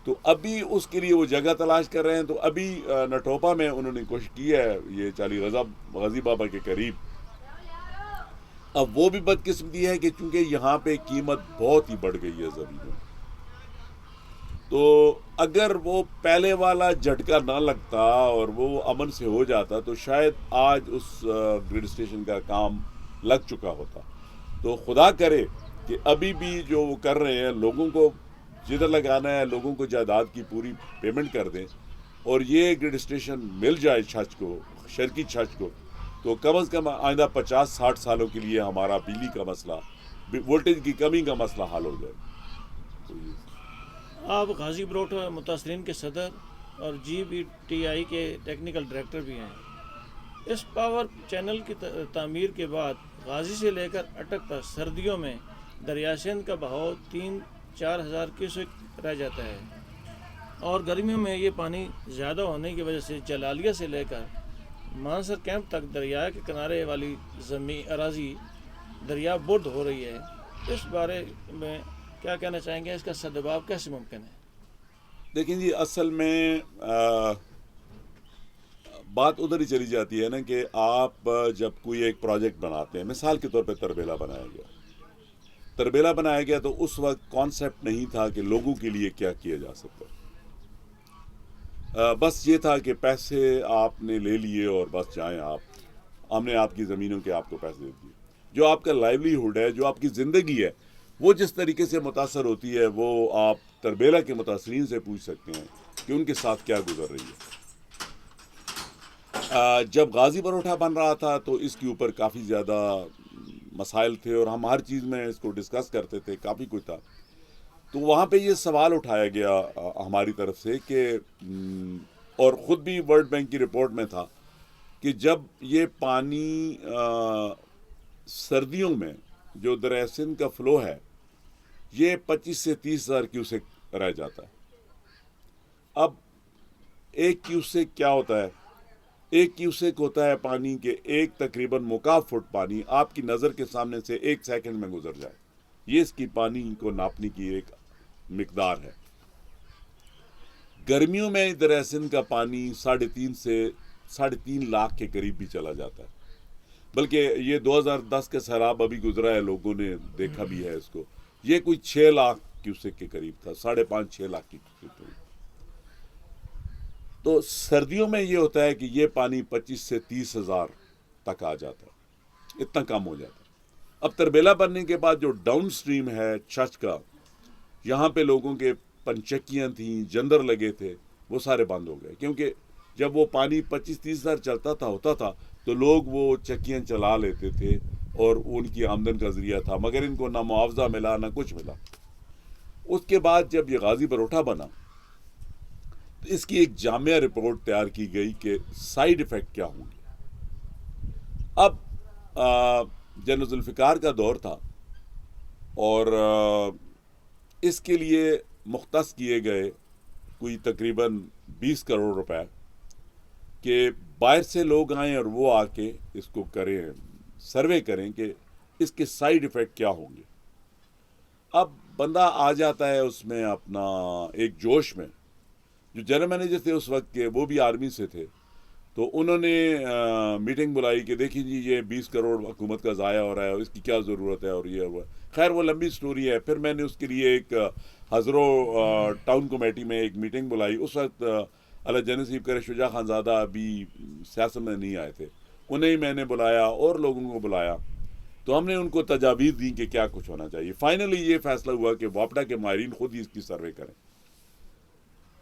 تو ابھی اس کے لیے وہ جگہ تلاش کر رہے ہیں. تو ابھی نٹوپا میں انہوں نے کوشش کی ہے, یہ چالی غازی بابا کے قریب. اب وہ بھی بدقسمتی ہے کہ چونکہ یہاں پہ قیمت بہت ہی بڑھ گئی ہے زمینوں, تو اگر وہ پہلے والا جھٹکا نہ لگتا اور وہ امن سے ہو جاتا تو شاید آج اس گریڈ اسٹیشن کا کام لگ چکا ہوتا. تو خدا کرے کہ ابھی بھی جو وہ کر رہے ہیں, لوگوں کو جدھر لگانا ہے لوگوں کو جائیداد کی پوری پیمنٹ کر دیں اور یہ گریڈ اسٹیشن مل جائے چھچ کو, شرکی چھچ کو, تو کم از کم آئندہ 50-60 سالوں کے لیے ہمارا بجلی کا مسئلہ, وولٹیج کی کمی کا مسئلہ حل ہو جائے. آپ غازی بروٹ متاثرین کے صدر اور GBTI کے ٹیکنیکل ڈائریکٹر بھی ہیں. اس پاور چینل کی تعمیر کے بعد غازی سے لے کر اٹک تک سردیوں میں دریا سندھ کا بہاؤ 3-4 ہزار کیوسک رہ جاتا ہے, اور گرمیوں میں یہ پانی زیادہ ہونے کی وجہ سے جلالیہ سے لے کر مانسر کیمپ تک دریا کے کنارے والی زمین اراضی دریا برد ہو رہی ہے. اس بارے میں کیا کہنا چاہیں گے, اس کا سدباب کیسے ممکن ہے؟ دیکھیں جی, اصل میں بات ادھر ہی چلی جاتی ہے نا کہ آپ جب کوئی ایک پروجیکٹ بناتے ہیں، مثال کے طور پہ تربیلا بنایا گیا تو اس وقت کانسیپٹ نہیں تھا کہ لوگوں کے لیے کیا کیا جا سکتا ہے، بس یہ تھا کہ پیسے آپ نے لے لیے اور بس جائیں آپ، ہم نے آپ کی زمینوں کے آپ کو پیسے دے دیے. جو آپ کا لائیولیہوڈ ہے، جو آپ کی زندگی ہے، وہ جس طریقے سے متاثر ہوتی ہے وہ آپ تربیلا کے متاثرین سے پوچھ سکتے ہیں کہ ان کے ساتھ کیا گزر رہی ہے. جب غازی پروٹھا بن رہا تھا تو اس کے اوپر کافی زیادہ مسائل تھے اور ہم ہر چیز میں اس کو ڈسکس کرتے تھے، کافی کچھ تھا. تو وہاں پہ یہ سوال اٹھایا گیا ہماری طرف سے کہ اور خود بھی ورلڈ بینک کی رپورٹ میں تھا کہ جب یہ پانی سردیوں میں جو دریائے سندھ کا فلو ہے یہ 25 سے 30 ہزار کیوسک رہ جاتا ہے. اب ایک کیوسک کیا ہوتا ہے؟ ایک کیوسک ہوتا ہے پانی کے ایک تقریباً مکعب فٹ پانی آپ کی نظر کے سامنے سے ایک سیکنڈ میں گزر جائے. یہ اس کی پانی کو ناپنے کی ایک مقدار ہے. گرمیوں میں دریائے سندھ کا پانی 3.5 سے 3.5 لاکھ کے قریب بھی چلا جاتا ہے، بلکہ یہ 2010 کا سیلاب ابھی گزرا ہے، لوگوں نے دیکھا بھی ہے اس کو، یہ کوئی 6 لاکھ کیوسک کے قریب تھا، 5.5-6 لاکھ کی کیوسک قریب. تو سردیوں میں یہ ہوتا ہے کہ یہ پانی 25 سے 30 ہزار تک آ جاتا ہے، اتنا کم ہو جاتا ہے. اب تربیلا بننے کے بعد جو ڈاؤن سٹریم ہے چھچ کا، یہاں پہ لوگوں کے پنچکیاں تھیں، جندر لگے تھے، وہ سارے بند ہو گئے، کیونکہ جب وہ پانی 25-30 ہزار چلتا تھا تو لوگ وہ چکیاں چلا لیتے تھے اور ان کی آمدن کا ذریعہ تھا، مگر ان کو نہ معاوضہ ملا نہ کچھ ملا. اس کے بعد جب یہ غازی پروٹھا بنا تو اس کی ایک جامع رپورٹ تیار کی گئی کہ سائیڈ ایفیکٹ کیا ہوں گے. اب جنرل ذوالفقار کا دور تھا اور اس کے لیے مختص کیے گئے کوئی تقریباً 20 کروڑ روپے کہ باہر سے لوگ آئیں اور وہ آ کے اس کو کریں، سروے کریں کہ اس کے سائیڈ ایفیکٹ کیا ہوں گے. اب بندہ آ جاتا ہے اس میں اپنا ایک جوش میں. جو جنرل مینیجر تھے اس وقت کے وہ بھی آرمی سے تھے، تو انہوں نے میٹنگ بلائی کہ دیکھیں جی یہ 20 کروڑ حکومت کا ضائع ہو رہا ہے، اس کی کیا ضرورت ہے اور یہ ہوا. خیر وہ لمبی سٹوری ہے. پھر میں نے اس کے لیے ایک ہزرو ٹاؤن کمیٹی میں ایک میٹنگ بلائی. اس وقت اللہ جنصیب کرے شجاع خان زادہ ابھی سیاست میں نہیں آئے تھے، انہیں میں نے بلایا اور لوگوں کو بلایا، تو ہم نے ان کو تجاویز دی کہ کیا کچھ ہونا چاہیے. فائنلی یہ فیصلہ ہوا کہ واپڈا کے ماہرین خود ہی اس کی سروے کریں.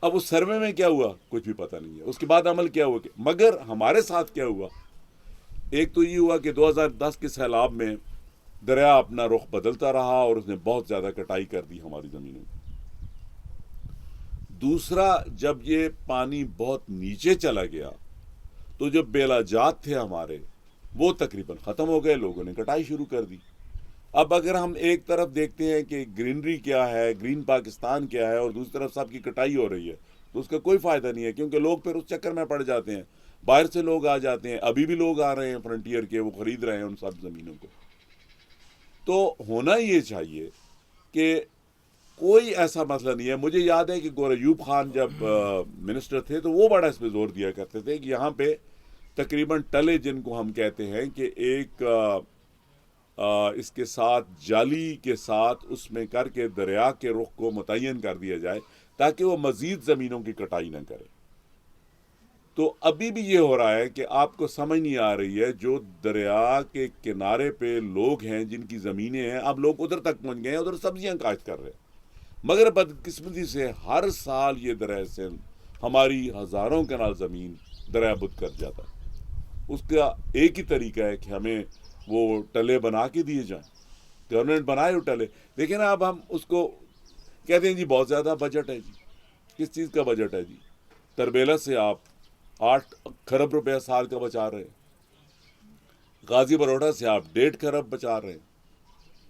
اب اس سروے میں کیا ہوا کچھ بھی پتہ نہیں ہے، اس کے بعد عمل کیا ہوا. مگر ہمارے ساتھ کیا ہوا، ایک تو یہ ہوا کہ 2010 کے سیلاب میں دریا اپنا رخ بدلتا رہا اور اس نے بہت زیادہ کٹائی کر دی ہماری زمینوں کی. دوسرا، جب یہ پانی بہت نیچے چلا گیا تو جو بیلا جات تھے ہمارے وہ تقریباً ختم ہو گئے، لوگوں نے کٹائی شروع کر دی. اب اگر ہم ایک طرف دیکھتے ہیں کہ گرینری کیا ہے، گرین پاکستان کیا ہے، اور دوسری طرف سب کی کٹائی ہو رہی ہے، تو اس کا کوئی فائدہ نہیں ہے، کیونکہ لوگ پھر اس چکر میں پڑ جاتے ہیں. باہر سے لوگ آ جاتے ہیں، ابھی بھی لوگ آ رہے ہیں فرنٹیئر کے، وہ خرید رہے ہیں ان سب زمینوں کو. تو ہونا یہ چاہیے کہ کوئی ایسا مسئلہ نہیں ہے. مجھے یاد ہے کہ گور ایوب خان جب منسٹر تھے تو وہ بڑا اس پہ زور دیا کرتے تھے کہ یہاں پہ تقریباً ٹلے جن کو ہم کہتے ہیں کہ ایک اس کے ساتھ جالی کے ساتھ اس میں کر کے دریا کے رخ کو متعین کر دیا جائے تاکہ وہ مزید زمینوں کی کٹائی نہ کرے. تو ابھی بھی یہ ہو رہا ہے کہ آپ کو سمجھ نہیں آ رہی ہے، جو دریا کے کنارے پہ لوگ ہیں جن کی زمینیں ہیں، اب لوگ ادھر تک پہنچ گئے ہیں، ادھر سبزیاں کاشت کر رہے ہیں. مگر بدقسمتی سے ہر سال یہ دریائے سندھ ہماری ہزاروں کنال زمین دریا بدھ کر جاتا ہے. اس کا ایک ہی طریقہ ہے کہ ہمیں وہ ٹلے بنا کے دیے جائیں. گورنمنٹ بنائے وہ ٹلے. دیکھیں نا، اب ہم اس کو کہتے ہیں جی بہت زیادہ بجٹ ہے. جی کس چیز کا بجٹ ہے؟ جی تربیلا سے آپ 8 کھرب روپے سال کا بچا رہے ہیں، غازی پروٹھا سے آپ 1.5 کھرب بچا رہے ہیں.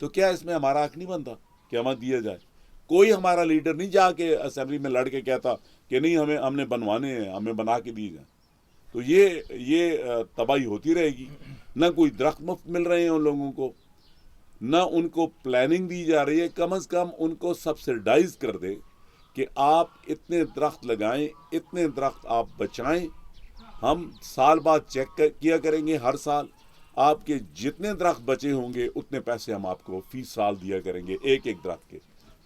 تو کیا اس میں ہمارا حق نہیں بنتا کہ ہمیں دیا جائے؟ کوئی ہمارا لیڈر نہیں جا کے اسمبلی میں لڑ کے کہتا کہ نہیں ہم نے بنوانے ہیں، ہمیں بنا کے دیے جائیں. تو یہ تباہی ہوتی رہے گی. نہ کوئی درخت مفت مل رہے ہیں ان لوگوں کو، نہ ان کو پلاننگ دی جا رہی ہے. کم از کم ان کو سبسیڈائز کر دے کہ آپ اتنے درخت لگائیں، اتنے درخت آپ بچائیں، ہم سال بعد چیک کیا کریں گے، ہر سال آپ کے جتنے درخت بچے ہوں گے اتنے پیسے ہم آپ کو فی سال دیا کریں گے، ایک ایک درخت کے.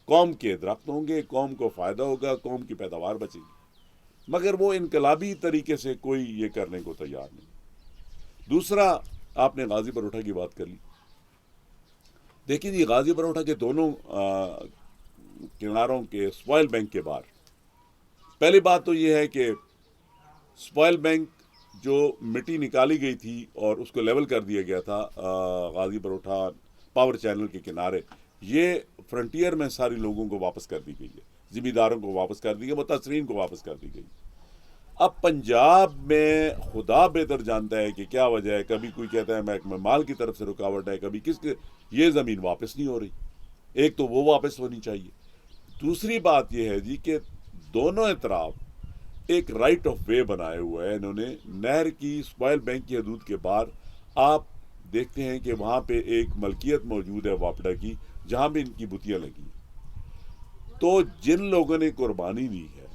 قوم کے درخت ہوں گے، قوم کو فائدہ ہوگا، قوم کی پیداوار بچے گی. مگر وہ انقلابی طریقے سے کوئی یہ کرنے کو تیار نہیں. دوسرا، آپ نے غازی پروٹھا کی بات کر لی. دیکھیں جی، غازی پروٹھا کے دونوں کناروں کے سوائل بینک کے باہر، پہلی بات تو یہ ہے کہ سوائل بینک جو مٹی نکالی گئی تھی اور اس کو لیول کر دیا گیا تھا غازی پروٹھا پاور چینل کے کنارے، یہ فرنٹیئر میں سارے لوگوں کو واپس کر دی گئی ہے، زمینداروں کو واپس کر دی گئی، متاثرین کو واپس کر دی گئی. اب پنجاب میں خدا بہتر جانتا ہے کہ کیا وجہ ہے، کبھی کوئی کہتا ہے محکمہ مال کی طرف سے رکاوٹ ہے، کبھی کس کے، یہ زمین واپس نہیں ہو رہی. ایک تو وہ واپس ہونی چاہیے. دوسری بات یہ ہے جی کہ دونوں اطراف ایک رائٹ آف وے بنائے ہوئے ہیں انہوں نے نہر کی سوائل بینک کی حدود کے باہر. آپ دیکھتے ہیں کہ وہاں پہ ایک ملکیت موجود ہے واپڈا کی، جہاں پہ ان کی بتیاں لگی. تو جن لوگوں نے قربانی دی ہے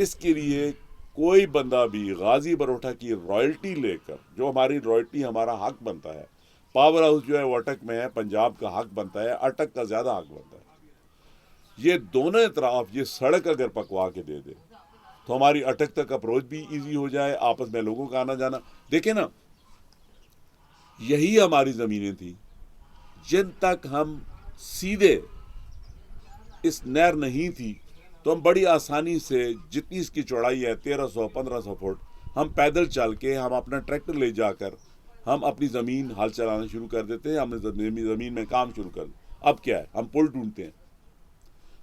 اس کے لیے کوئی بندہ بھی غازی پروٹھا کی رائلٹی لے کر، جو ہماری رائلٹی ہمارا حق بنتا ہے، پاور ہاؤس جو ہے وہ اٹک میں ہے، پنجاب کا حق بنتا ہے، اٹک کا زیادہ حق بنتا ہے. یہ دونوں اطراف یہ سڑک اگر پکوا کے دے دے تو ہماری اٹک تک اپروچ بھی ایزی ہو جائے، آپس میں لوگوں کا آنا جانا. دیکھیں نا، یہی ہماری زمینیں تھیں جن تک ہم سیدھے اس نہر نہیں تھی تو ہم بڑی آسانی سے، جتنی اس کی چوڑائی ہے 1300-1500 فٹ، ہم پیدل چل کے، ہم اپنا ٹریکٹر لے جا کر ہم اپنی زمین ہل چلانا شروع کر دیتے ہیں، ہم زمین میں کام شروع کر دیتے. اب کیا ہے، ہم پل ڈھونڈتے ہیں،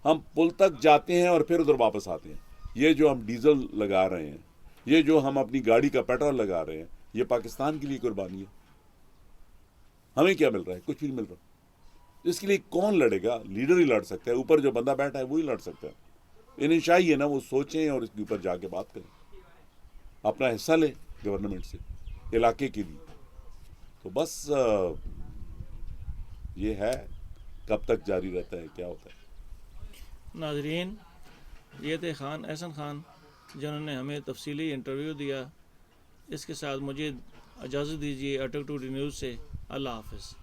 ہم پل تک جاتے ہیں اور پھر ادھر واپس آتے ہیں. یہ جو ہم ڈیزل لگا رہے ہیں، یہ جو ہم اپنی گاڑی کا پیٹرول لگا رہے ہیں، یہ پاکستان کے لیے قربانی ہے. ہمیں کیا مل رہا ہے؟ کچھ بھی نہیں مل رہا. اس کے لیے کون لڑے گا؟ لیڈر ہی لڑ سکتا ہے، اوپر جو بندہ بیٹھا ہے وہی لڑ سکتا ہے. انہیں چاہیے نا وہ سوچیں اور اس کے اوپر جا کے بات کریں، اپنا حصہ لیں گورنمنٹ سے علاقے کے لیے. تو بس یہ ہے، کب تک جاری رہتا ہے، کیا ہوتا ہے. ناظرین، یہ تھے خان احسن خان جنہوں نے ہمیں تفصیلی انٹرویو دیا. اس کے ساتھ مجھے اجازت دیجیے اٹک ٹوڈے نیوز سے. اللہ حافظ.